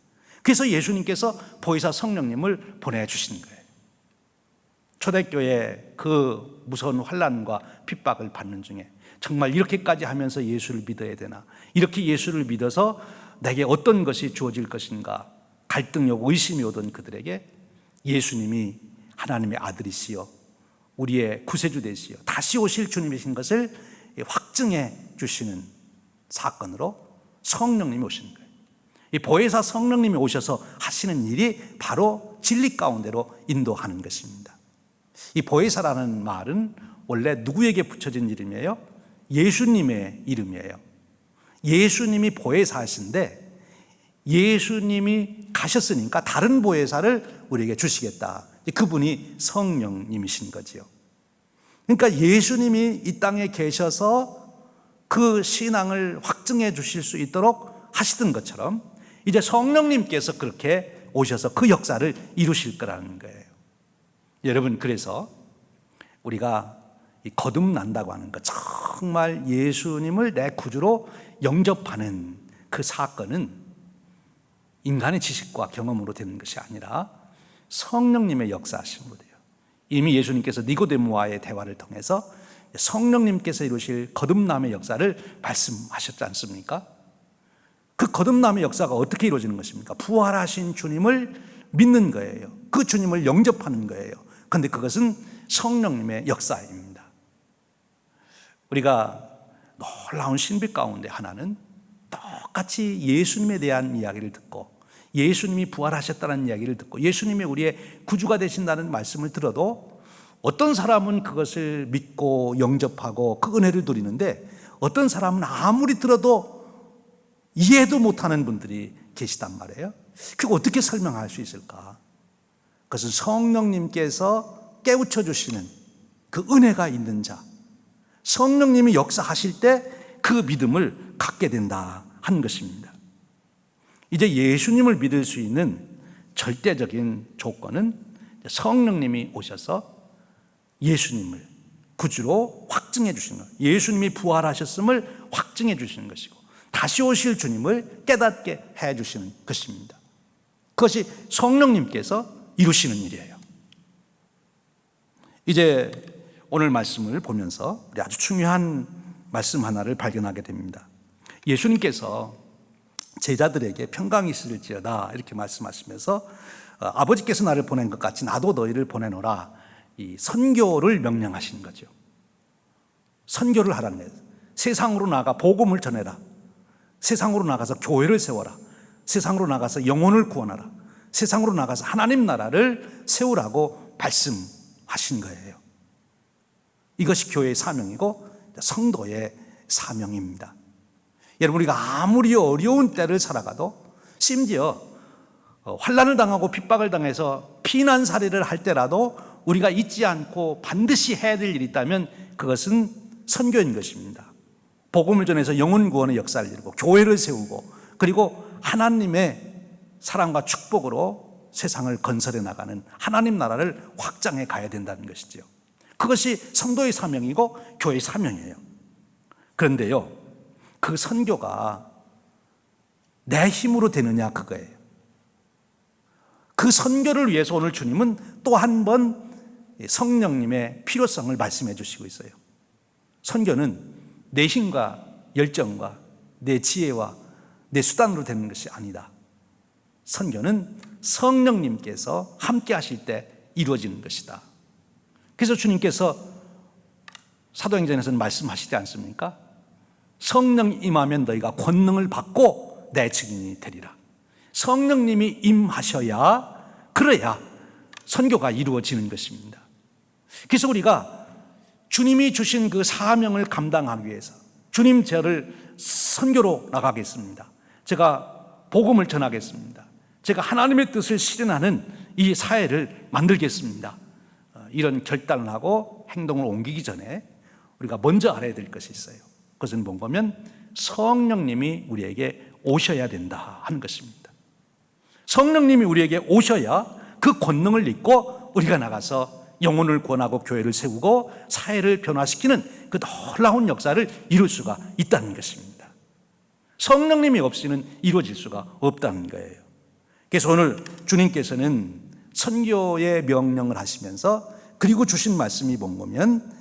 그래서 예수님께서 보혜사 성령님을 보내주신 거예요. 초대교회 그 무서운 환난과 핍박을 받는 중에 정말 이렇게까지 하면서 예수를 믿어야 되나, 이렇게 예수를 믿어서 내게 어떤 것이 주어질 것인가 갈등이 오고 의심이 오던 그들에게 예수님이 하나님의 아들이시여 우리의 구세주 되시여 다시 오실 주님이신 것을 확증해 주시는 사건으로 성령님이 오시는 거예요. 이 보혜사 성령님이 오셔서 하시는 일이 바로 진리 가운데로 인도하는 것입니다. 이 보혜사라는 말은 원래 누구에게 붙여진 이름이에요? 예수님의 이름이에요. 예수님이 보혜사이신데 예수님이 가셨으니까 다른 보혜사를 우리에게 주시겠다. 그분이 성령님이신 거지요. 그러니까 예수님이 이 땅에 계셔서 그 신앙을 확증해 주실 수 있도록 하시던 것처럼 이제 성령님께서 그렇게 오셔서 그 역사를 이루실 거라는 거예요. 여러분, 그래서 우리가 거듭난다고 하는 것, 정말 예수님을 내 구주로 영접하는 그 사건은 인간의 지식과 경험으로 되는 것이 아니라 성령님의 역사하심으로 돼요. 이미 예수님께서 니고데모와의 대화를 통해서 성령님께서 이루실 거듭남의 역사를 말씀하셨지 않습니까? 그 거듭남의 역사가 어떻게 이루어지는 것입니까? 부활하신 주님을 믿는 거예요. 그 주님을 영접하는 거예요. 그런데 그것은 성령님의 역사입니다. 우리가 놀라운 신비 가운데 하나는 똑같이 예수님에 대한 이야기를 듣고 예수님이 부활하셨다는 이야기를 듣고 예수님이 우리의 구주가 되신다는 말씀을 들어도 어떤 사람은 그것을 믿고 영접하고 그 은혜를 누리는데 어떤 사람은 아무리 들어도 이해도 못하는 분들이 계시단 말이에요. 그거 어떻게 설명할 수 있을까? 그것은 성령님께서 깨우쳐 주시는 그 은혜가 있는 자, 성령님이 역사하실 때 그 믿음을 갖게 된다 하는 것입니다. 이제 예수님을 믿을 수 있는 절대적인 조건은 성령님이 오셔서 예수님을 구주로 확증해 주시는 것, 예수님이 부활하셨음을 확증해 주시는 것이고 다시 오실 주님을 깨닫게 해 주시는 것입니다. 그것이 성령님께서 이루시는 일이에요. 이제 오늘 말씀을 보면서 우리 아주 중요한 말씀 하나를 발견하게 됩니다. 예수님께서 제자들에게 평강이 있을지어다 이렇게 말씀하시면서 아버지께서 나를 보낸 것 같이 나도 너희를 보내노라, 이 선교를 명령하시는 거죠. 선교를 하라는 거예요. 세상으로 나가 복음을 전해라. 세상으로 나가서 교회를 세워라. 세상으로 나가서 영혼을 구원하라. 세상으로 나가서 하나님 나라를 세우라고 말씀하신 거예요. 이것이 교회의 사명이고 성도의 사명입니다. 여러분, 우리가 아무리 어려운 때를 살아가도 심지어 환난을 당하고 핍박을 당해서 피난살이를 할 때라도 우리가 잊지 않고 반드시 해야 될 일이 있다면 그것은 선교인 것입니다. 복음을 전해서 영혼 구원의 역사를 이루고 교회를 세우고 그리고 하나님의 사랑과 축복으로 세상을 건설해 나가는 하나님 나라를 확장해 가야 된다는 것이죠. 그것이 성도의 사명이고 교회의 사명이에요. 그런데요, 그 선교가 내 힘으로 되느냐 그거예요. 그 선교를 위해서 오늘 주님은 또 한 번 성령님의 필요성을 말씀해 주시고 있어요. 선교는 내 힘과 열정과 내 지혜와 내 수단으로 되는 것이 아니다. 선교는 성령님께서 함께 하실 때 이루어지는 것이다. 그래서 주님께서 사도행전에서는 말씀하시지 않습니까? 성령 임하면 너희가 권능을 받고 내 증인이 되리라. 성령님이 임하셔야, 그래야 선교가 이루어지는 것입니다. 그래서 우리가 주님이 주신 그 사명을 감당하기 위해서 주님 저를 선교로 나가겠습니다. 제가 복음을 전하겠습니다. 제가 하나님의 뜻을 실현하는 이 사회를 만들겠습니다. 이런 결단을 하고 행동을 옮기기 전에 우리가 먼저 알아야 될 것이 있어요. 그것은 뭔가면 성령님이 우리에게 오셔야 된다 하는 것입니다. 성령님이 우리에게 오셔야 그 권능을 입고 우리가 나가서 영혼을 구원하고 교회를 세우고 사회를 변화시키는 그 놀라운 역사를 이룰 수가 있다는 것입니다. 성령님이 없이는 이루어질 수가 없다는 거예요. 그래서 오늘 주님께서는 선교의 명령을 하시면서 그리고 주신 말씀이 뭔가면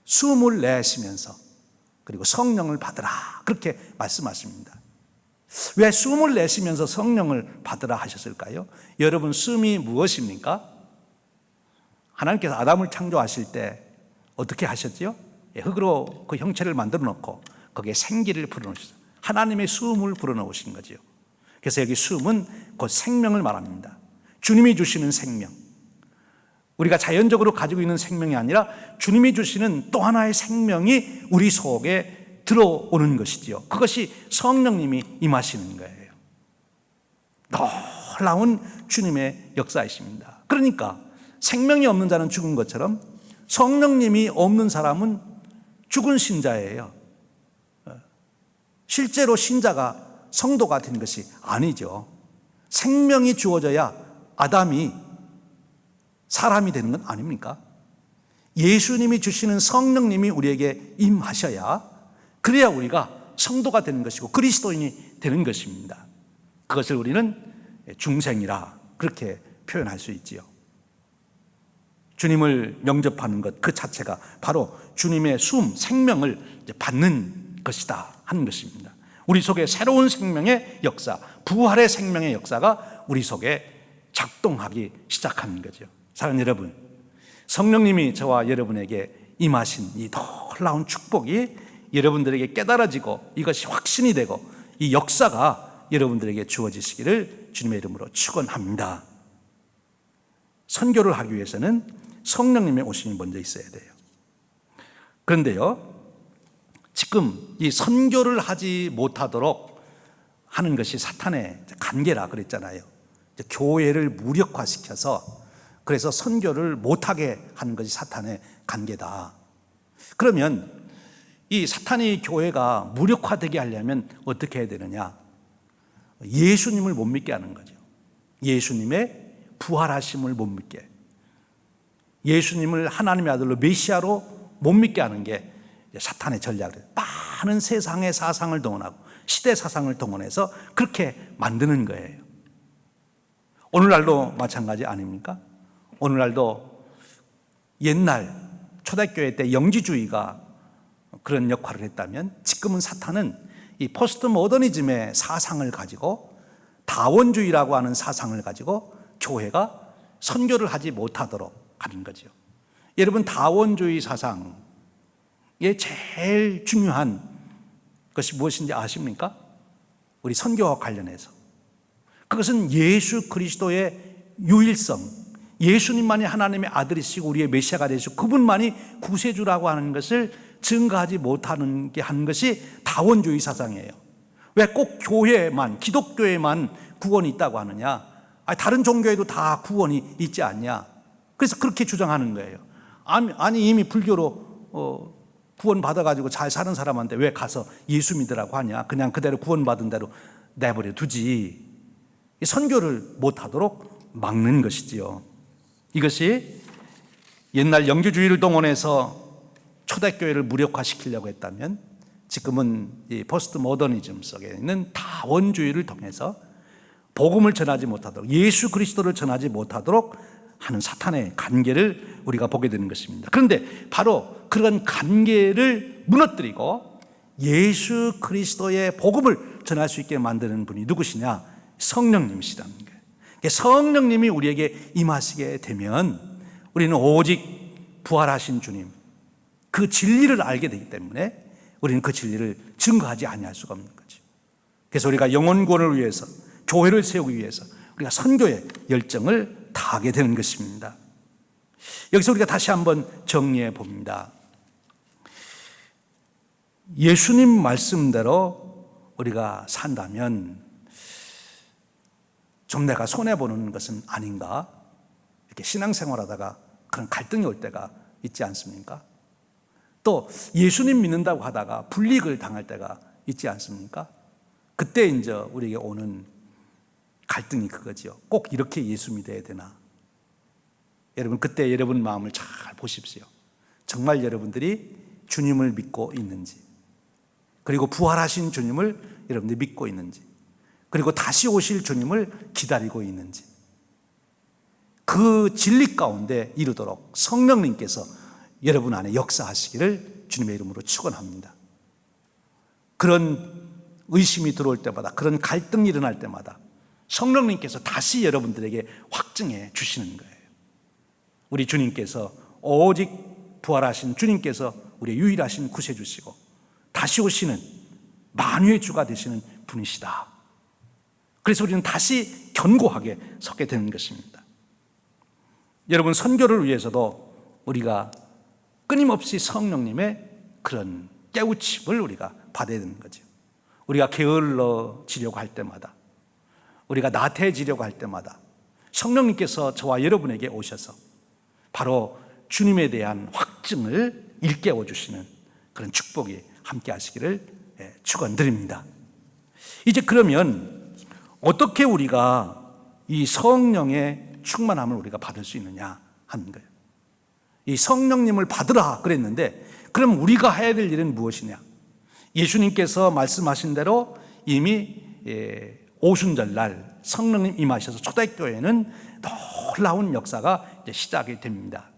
숨을 내쉬면서 그리고 성령을 받으라 그렇게 말씀하십니다. 왜 숨을 내쉬면서 성령을 받으라 하셨을까요? 여러분, 숨이 무엇입니까? 하나님께서 아담을 창조하실 때 어떻게 하셨죠? 흙으로 그 형체를 만들어 놓고 거기에 생기를 불어넣으셨어요. 하나님의 숨을 불어넣으신 거죠. 그래서 여기 숨은 곧 생명을 말합니다. 주님이 주시는 생명, 우리가 자연적으로 가지고 있는 생명이 아니라 주님이 주시는 또 하나의 생명이 우리 속에 들어오는 것이지요. 그것이 성령님이 임하시는 거예요. 놀라운 주님의 역사이십니다. 그러니까 생명이 없는 자는 죽은 것처럼 성령님이 없는 사람은 죽은 신자예요. 실제로 신자가 성도가 된 것이 아니죠. 생명이 주어져야 아담이 사람이 되는 건 아닙니까? 예수님이 주시는 성령님이 우리에게 임하셔야, 그래야 우리가 성도가 되는 것이고 그리스도인이 되는 것입니다. 그것을 우리는 중생이라 그렇게 표현할 수 있지요. 주님을 영접하는 것 그 자체가 바로 주님의 숨, 생명을 받는 것이다 하는 것입니다. 우리 속에 새로운 생명의 역사, 부활의 생명의 역사가 우리 속에 작동하기 시작하는 거죠. 사랑하는 여러분, 성령님이 저와 여러분에게 임하신 이 놀라운 축복이 여러분들에게 깨달아지고 이것이 확신이 되고 이 역사가 여러분들에게 주어지시기를 주님의 이름으로 축원합니다. 선교를 하기 위해서는 성령님의 오심이 먼저 있어야 돼요. 그런데요, 지금 이 선교를 하지 못하도록 하는 것이 사탄의 관계라 그랬잖아요. 교회를 무력화시켜서 그래서 선교를 못하게 하는 것이 사탄의 관계다. 그러면 이 사탄이 교회가 무력화되게 하려면 어떻게 해야 되느냐? 예수님을 못 믿게 하는 거죠. 예수님의 부활하심을 못 믿게, 예수님을 하나님의 아들로 메시아로 못 믿게 하는 게 사탄의 전략이에요. 많은 세상의 사상을 동원하고 시대 사상을 동원해서 그렇게 만드는 거예요. 오늘날도 마찬가지 아닙니까? 오늘날도 옛날 초대교회 때 영지주의가 그런 역할을 했다면 지금은 사탄은 이 포스트 모더니즘의 사상을 가지고 다원주의라고 하는 사상을 가지고 교회가 선교를 하지 못하도록 하는 거죠. 여러분, 다원주의 사상의 제일 중요한 것이 무엇인지 아십니까? 우리 선교와 관련해서 그것은 예수 그리스도의 유일성, 예수님만이 하나님의 아들이시고 우리의 메시아가 되시고 그분만이 구세주라고 하는 것을 증거하지 못하는 게 하는 것이 다원주의 사상이에요. 왜 꼭 교회만, 기독교에만 구원이 있다고 하느냐? 다른 종교에도 다 구원이 있지 않냐? 그래서 그렇게 주장하는 거예요. 아니 이미 불교로 구원 받아가지고 잘 사는 사람한테 왜 가서 예수 믿으라고 하냐? 그냥 그대로 구원받은 대로 내버려 두지. 선교를 못하도록 막는 것이지요. 이것이 옛날 영지주의를 동원해서 초대교회를 무력화시키려고 했다면 지금은 이 포스트 모더니즘 속에 있는 다원주의를 통해서 복음을 전하지 못하도록, 예수 그리스도를 전하지 못하도록 하는 사탄의 관계를 우리가 보게 되는 것입니다. 그런데 바로 그런 관계를 무너뜨리고 예수 그리스도의 복음을 전할 수 있게 만드는 분이 누구시냐? 성령님이시라는 거예요. 성령님이 우리에게 임하시게 되면 우리는 오직 부활하신 주님, 그 진리를 알게 되기 때문에 우리는 그 진리를 증거하지 아니할 수가 없는 거죠. 그래서 우리가 영혼 구원을 위해서, 교회를 세우기 위해서 우리가 선교의 열정을 다하게 되는 것입니다. 여기서 우리가 다시 한번 정리해 봅니다. 예수님 말씀대로 우리가 산다면 좀 내가 손해보는 것은 아닌가? 이렇게 신앙생활하다가 그런 갈등이 올 때가 있지 않습니까? 또 예수님 믿는다고 하다가 불이익을 당할 때가 있지 않습니까? 그때 이제 우리에게 오는 갈등이 그거지요. 꼭 이렇게 예수 믿어야 되나? 여러분, 그때 여러분 마음을 잘 보십시오. 정말 여러분들이 주님을 믿고 있는지, 그리고 부활하신 주님을 여러분들이 믿고 있는지, 그리고 다시 오실 주님을 기다리고 있는지, 그 진리 가운데 이르도록 성령님께서 여러분 안에 역사하시기를 주님의 이름으로 축원합니다. 그런 의심이 들어올 때마다, 그런 갈등이 일어날 때마다 성령님께서 다시 여러분들에게 확증해 주시는 거예요. 우리 주님께서, 오직 부활하신 주님께서 우리의 유일하신 구세주시고 다시 오시는 만유의 주가 되시는 분이시다. 그래서 우리는 다시 견고하게 서게 되는 것입니다. 여러분, 선교를 위해서도 우리가 끊임없이 성령님의 그런 깨우침을 우리가 받아야 되는 거죠. 우리가 게을러지려고 할 때마다, 우리가 나태해지려고 할 때마다 성령님께서 저와 여러분에게 오셔서 바로 주님에 대한 확증을 일깨워 주시는 그런 축복이 함께 하시기를 축원드립니다. 이제 그러면 어떻게 우리가 이 성령의 충만함을 우리가 받을 수 있느냐 하는 거예요. 이 성령님을 받으라 그랬는데, 그럼 우리가 해야 될 일은 무엇이냐? 예수님께서 말씀하신 대로 이미 오순절날 성령님 임하셔서 초대교회는 놀라운 역사가 이제 시작이 됩니다.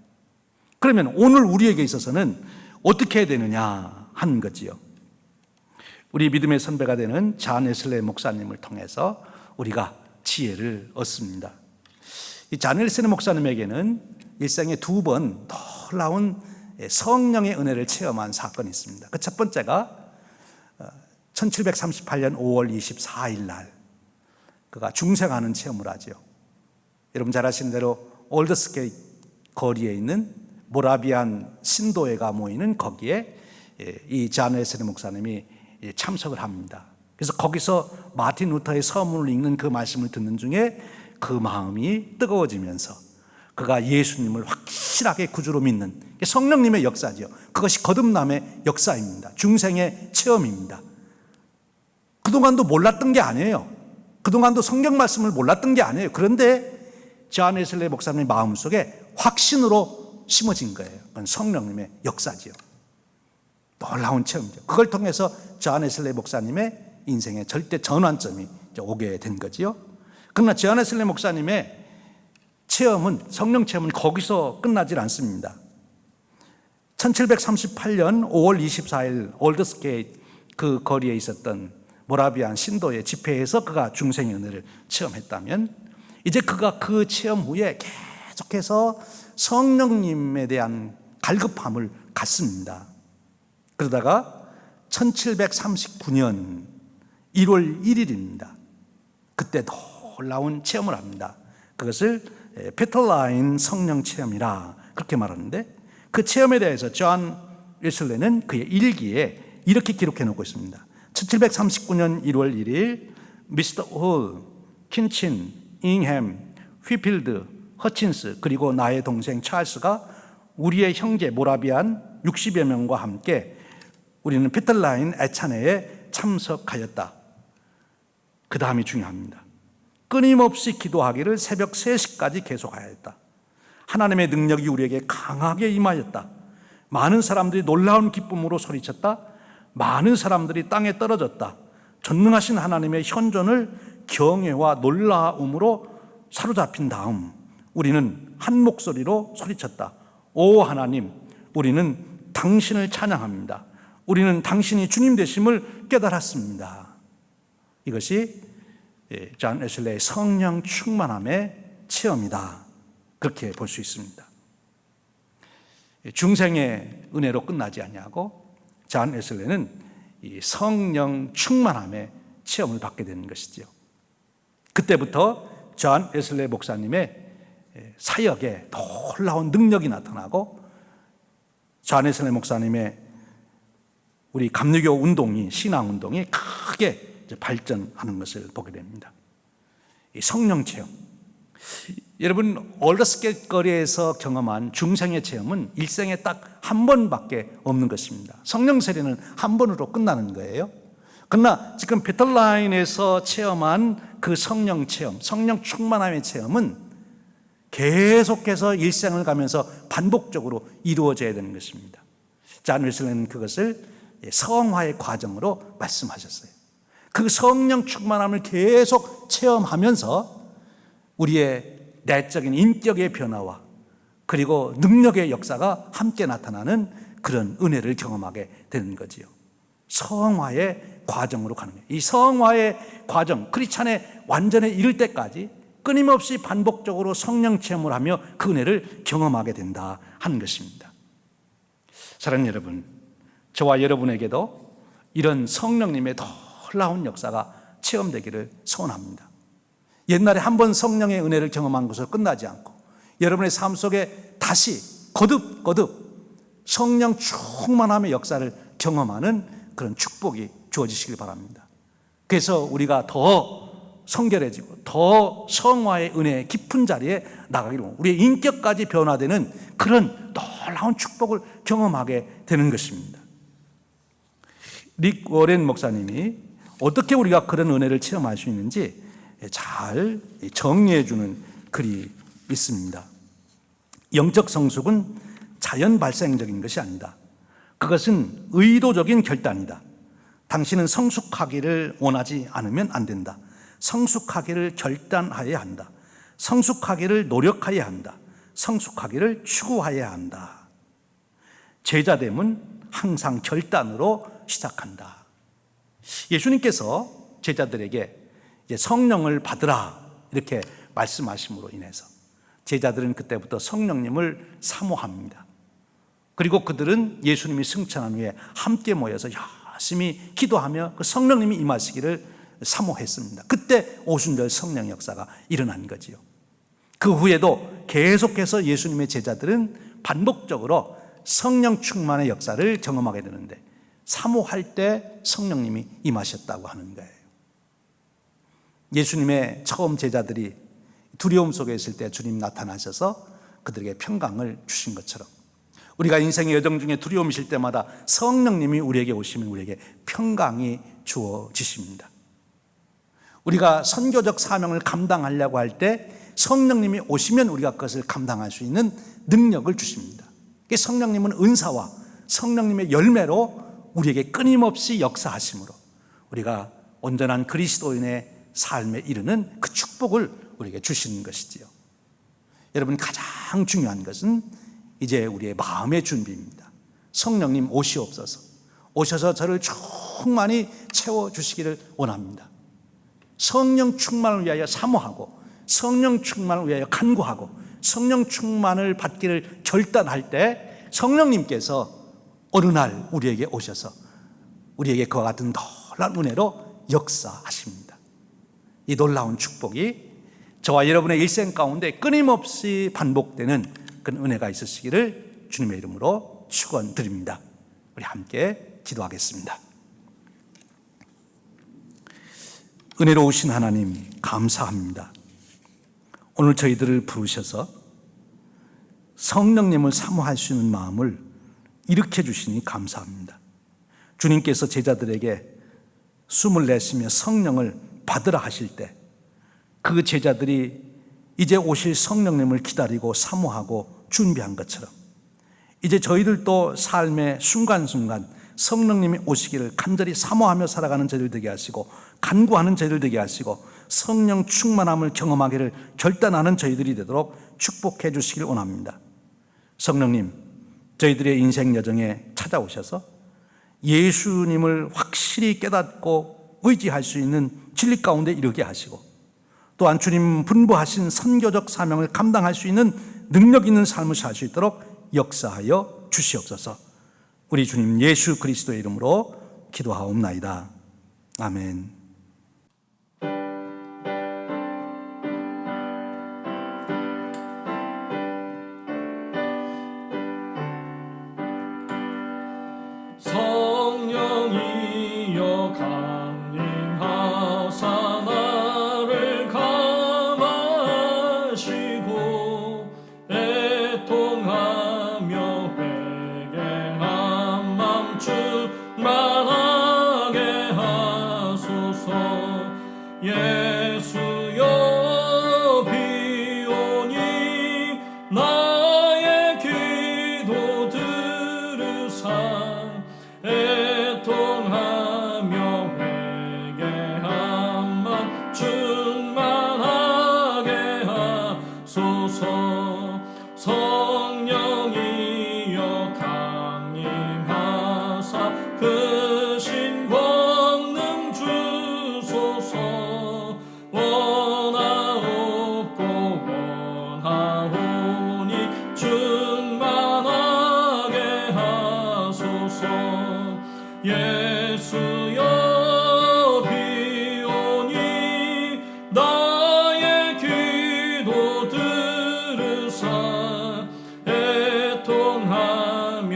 그러면 오늘 우리에게 있어서는 어떻게 해야 되느냐 하는 거지요. 우리 믿음의 선배가 되는 잔 웨슬레이 목사님을 통해서 우리가 지혜를 얻습니다. 이 잔 웨슬레이 목사님에게는 일생에 2번 놀라운 성령의 은혜를 체험한 사건이 있습니다. 그 첫 번째가 1738년 5월 24일 날 그가 중생하는 체험을 하죠. 여러분 잘 아시는 대로 올드스게이트 거리에 있는 모라비안 신도회가 모이는 거기에 이 잔 웨슬레이 목사님이 참석을 합니다. 그래서 거기서 마틴 루터의 서문을 읽는 그 말씀을 듣는 중에 그 마음이 뜨거워지면서 그가 예수님을 확실하게 구주로 믿는 성령님의 역사죠. 그것이 거듭남의 역사입니다. 중생의 체험입니다. 그동안도 몰랐던 게 아니에요. 그동안도 성경 말씀을 몰랐던 게 아니에요. 그런데 잔 웨슬레이 목사님의 마음속에 확신으로 심어진 거예요. 그건 성령님의 역사지요. 놀라운 체험이죠. 그걸 통해서 잔 웨슬레이 목사님의 인생의 절대 전환점이 오게 된 거지요. 그러나 잔 웨슬레이 목사님의 체험은, 성령 체험은 거기서 끝나질 않습니다. 1738년 5월 24일 올드스게이트 그 거리에 있었던 모라비안 신도의 집회에서 그가 중생의 은혜를 체험했다면, 이제 그가 그 체험 후에 계속해서 성령님에 대한 갈급함을 갖습니다. 그러다가 1739년 1월 1일입니다. 그때 놀라운 체험을 합니다. 그것을 페털라인 성령 체험이라 그렇게 말하는데, 그 체험에 대해서 존 웨슬레이는 그의 일기에 이렇게 기록해 놓고 있습니다. 1739년 1월 1일 미스터 홀, 킨친, 잉햄, 휘필드, 허친스 그리고 나의 동생 찰스가 우리의 형제 모라비안 60여 명과 함께 우리는 페털라인 애찬회에 참석하였다. 그 다음이 중요합니다. 끊임없이 기도하기를 새벽 3시까지 계속하였다. 하나님의 능력이 우리에게 강하게 임하였다. 많은 사람들이 놀라운 기쁨으로 소리쳤다. 많은 사람들이 땅에 떨어졌다. 전능하신 하나님의 현존을 경외와 놀라움으로 사로잡힌 다음 우리는 한 목소리로 소리쳤다. 오 하나님, 우리는 당신을 찬양합니다. 우리는 당신이 주님 되심을 깨달았습니다. 이것이 존 웨슬레의 성령 충만함의 체험이다. 그렇게 볼 수 있습니다. 중생의 은혜로 끝나지 아니하고 존 웨슬레는 이 성령 충만함의 체험을 받게 되는 것이죠. 그때부터 존 웨슬레 목사님의 사역에 놀라운 능력이 나타나고 존 웨슬레 목사님의 우리 감리교 운동이, 신앙 운동이 크게 발전하는 것을 보게 됩니다. 이 성령 체험. 여러분, 얼더스켓거리에서 경험한 중생의 체험은 일생에 딱 한 번밖에 없는 것입니다. 성령 세례는 한 번으로 끝나는 거예요. 그러나 지금 베틀라인에서 체험한 그 성령 체험, 성령 충만함의 체험은 계속해서 일생을 가면서 반복적으로 이루어져야 되는 것입니다. 존 웨슬레는 그것을 성화의 과정으로 말씀하셨어요. 그 성령 충만함을 계속 체험하면서 우리의 내적인 인격의 변화와 그리고 능력의 역사가 함께 나타나는 그런 은혜를 경험하게 되는 거지요. 성화의 과정으로 가는 거예요. 이 성화의 과정, 크리스찬의 완전에 이를 때까지 끊임없이 반복적으로 성령 체험을 하며 그 은혜를 경험하게 된다 하는 것입니다. 사랑하는 여러분, 저와 여러분에게도 이런 성령님의 놀라운 역사가 체험되기를 소원합니다. 옛날에 한 번 성령의 은혜를 경험한 것으로 끝나지 않고 여러분의 삶 속에 다시 거듭 성령 충만함의 역사를 경험하는 그런 축복이 주어지시길 바랍니다. 그래서 우리가 더 성결해지고 더 성화의 은혜의 깊은 자리에 나가기로, 우리의 인격까지 변화되는 그런 놀라운 축복을 경험하게 되는 것입니다. 릭 워렌 목사님이 어떻게 우리가 그런 은혜를 체험할 수 있는지 잘 정리해 주는 글이 있습니다. 영적 성숙은 자연 발생적인 것이 아니다. 그것은 의도적인 결단이다. 당신은 성숙하기를 원하지 않으면 안 된다. 성숙하기를 결단하여야 한다. 성숙하기를 노력하여야 한다. 성숙하기를 추구하여야 한다. 제자됨은 항상 결단으로 시작한다. 예수님께서 제자들에게 이제 성령을 받으라 이렇게 말씀하심으로 인해서 제자들은 그때부터 성령님을 사모합니다. 그리고 그들은 예수님이 승천한 후에 함께 모여서 열심히 기도하며 그 성령님이 임하시기를 사모했습니다. 그때 오순절 성령 역사가 일어난 거지요. 그 후에도 계속해서 예수님의 제자들은 반복적으로 성령 충만의 역사를 경험하게 되는데 사모할 때 성령님이 임하셨다고 하는 거예요. 예수님의 처음 제자들이 두려움 속에 있을 때 주님 나타나셔서 그들에게 평강을 주신 것처럼 우리가 인생의 여정 중에 두려움이 있을 때마다 성령님이 우리에게 오시면 우리에게 평강이 주어지십니다. 우리가 선교적 사명을 감당하려고 할 때 성령님이 오시면 우리가 그것을 감당할 수 있는 능력을 주십니다. 성령님은 은사와 성령님의 열매로 우리에게 끊임없이 역사하심으로 우리가 온전한 그리스도인의 삶에 이르는 그 축복을 우리에게 주시는 것이지요. 여러분, 가장 중요한 것은 이제 우리의 마음의 준비입니다. 성령님 오시옵소서. 오셔서 저를 충만히 채워주시기를 원합니다. 성령 충만을 위하여 사모하고 성령 충만을 위하여 간구하고 성령 충만을 받기를 결단할 때 성령님께서 어느 날 우리에게 오셔서 우리에게 그와 같은 놀라운 은혜로 역사하십니다. 이 놀라운 축복이 저와 여러분의 일생 가운데 끊임없이 반복되는 그런 은혜가 있으시기를 주님의 이름으로 축원드립니다. 우리 함께 기도하겠습니다. 은혜로우신 하나님 감사합니다. 오늘 저희들을 부르셔서 성령님을 사모할 수 있는 마음을 일으켜 주시니 감사합니다. 주님께서 제자들에게 숨을 내쉬며 성령을 받으라 하실 때 그 제자들이 이제 오실 성령님을 기다리고 사모하고 준비한 것처럼 이제 저희들도 삶의 순간순간 성령님이 오시기를 간절히 사모하며 살아가는 저희들 되게 하시고, 간구하는 저희들 되게 하시고, 성령 충만함을 경험하기를 결단하는 저희들이 되도록 축복해 주시길 원합니다. 성령님, 저희들의 인생 여정에 찾아오셔서 예수님을 확실히 깨닫고 의지할 수 있는 진리 가운데 이르게 하시고, 또한 주님 분부하신 선교적 사명을 감당할 수 있는 능력 있는 삶을 살 수 있도록 역사하여 주시옵소서. 우리 주님 예수 그리스도의 이름으로 기도하옵나이다. 아멘. 성령이여 강림하사 나를 감하시고 애통하며 회개한 맘 충만하게 하소서. 예수여 비오니 나의 기도 들으사 애통하며 회개한 맘 충만하게 하소서. 성령이여 강림하사 크신 권능 주소서. 원하옵고 원하오니 충만하게 하소서. 예수여 비오니 나의 기도 들으사 애통하며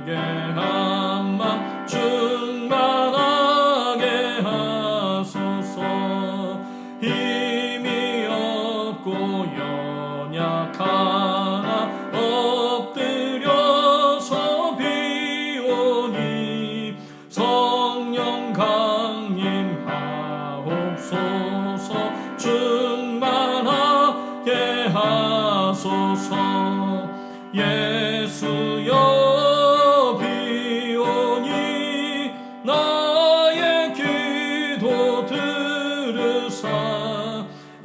회개한 맘 충만하게 하소서. 힘이 없고 연약하나 엎드려서 비오니 성령 강림하옵소서. 충만하게 하소서. 예수여 비오니 나의 기도 들으사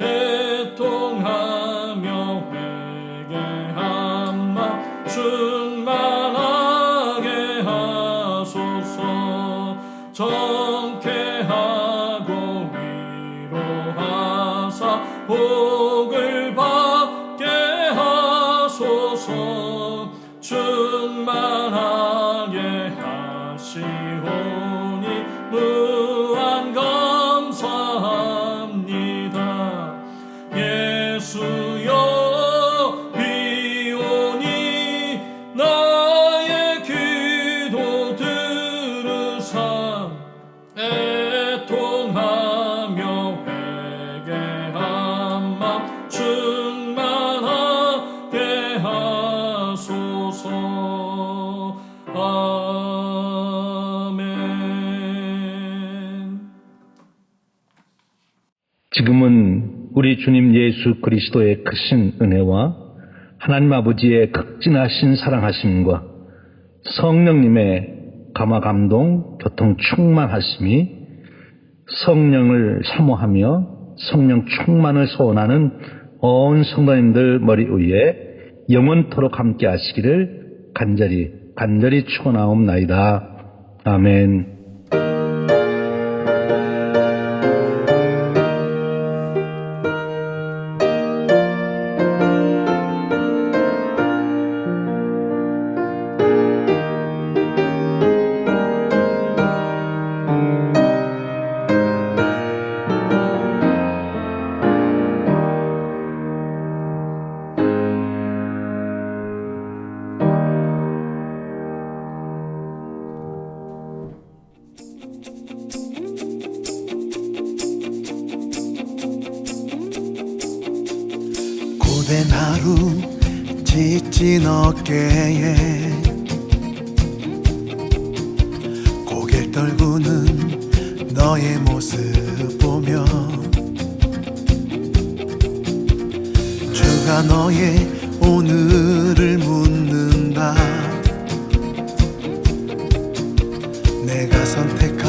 애통하며 회개한 맘 충만하게 하소서. 정케하고 위로하사 복을 받게 하소서. 충만하게 하시오니 무한 감사합니다. 예수여 비오니 나의 기도 들으사 애통하며 회개한 맘 충만하게 하소서. 아멘. 지금은 우리 주님 예수 그리스도의 크신 은혜와 하나님 아버지의 극진하신 사랑하심과 성령님의 감화 감동 교통 충만하심이 성령을 사모하며 성령 충만을 소원하는 온 성도님들 머리 위에 영원토록 함께 하시기를 간절히 축원하옵나이다. 아멘. 고된 하루 지친 어깨에 고개를 떨구는 너의 모습 보며 주가 너의 오늘을 묻는다. 내가 선택한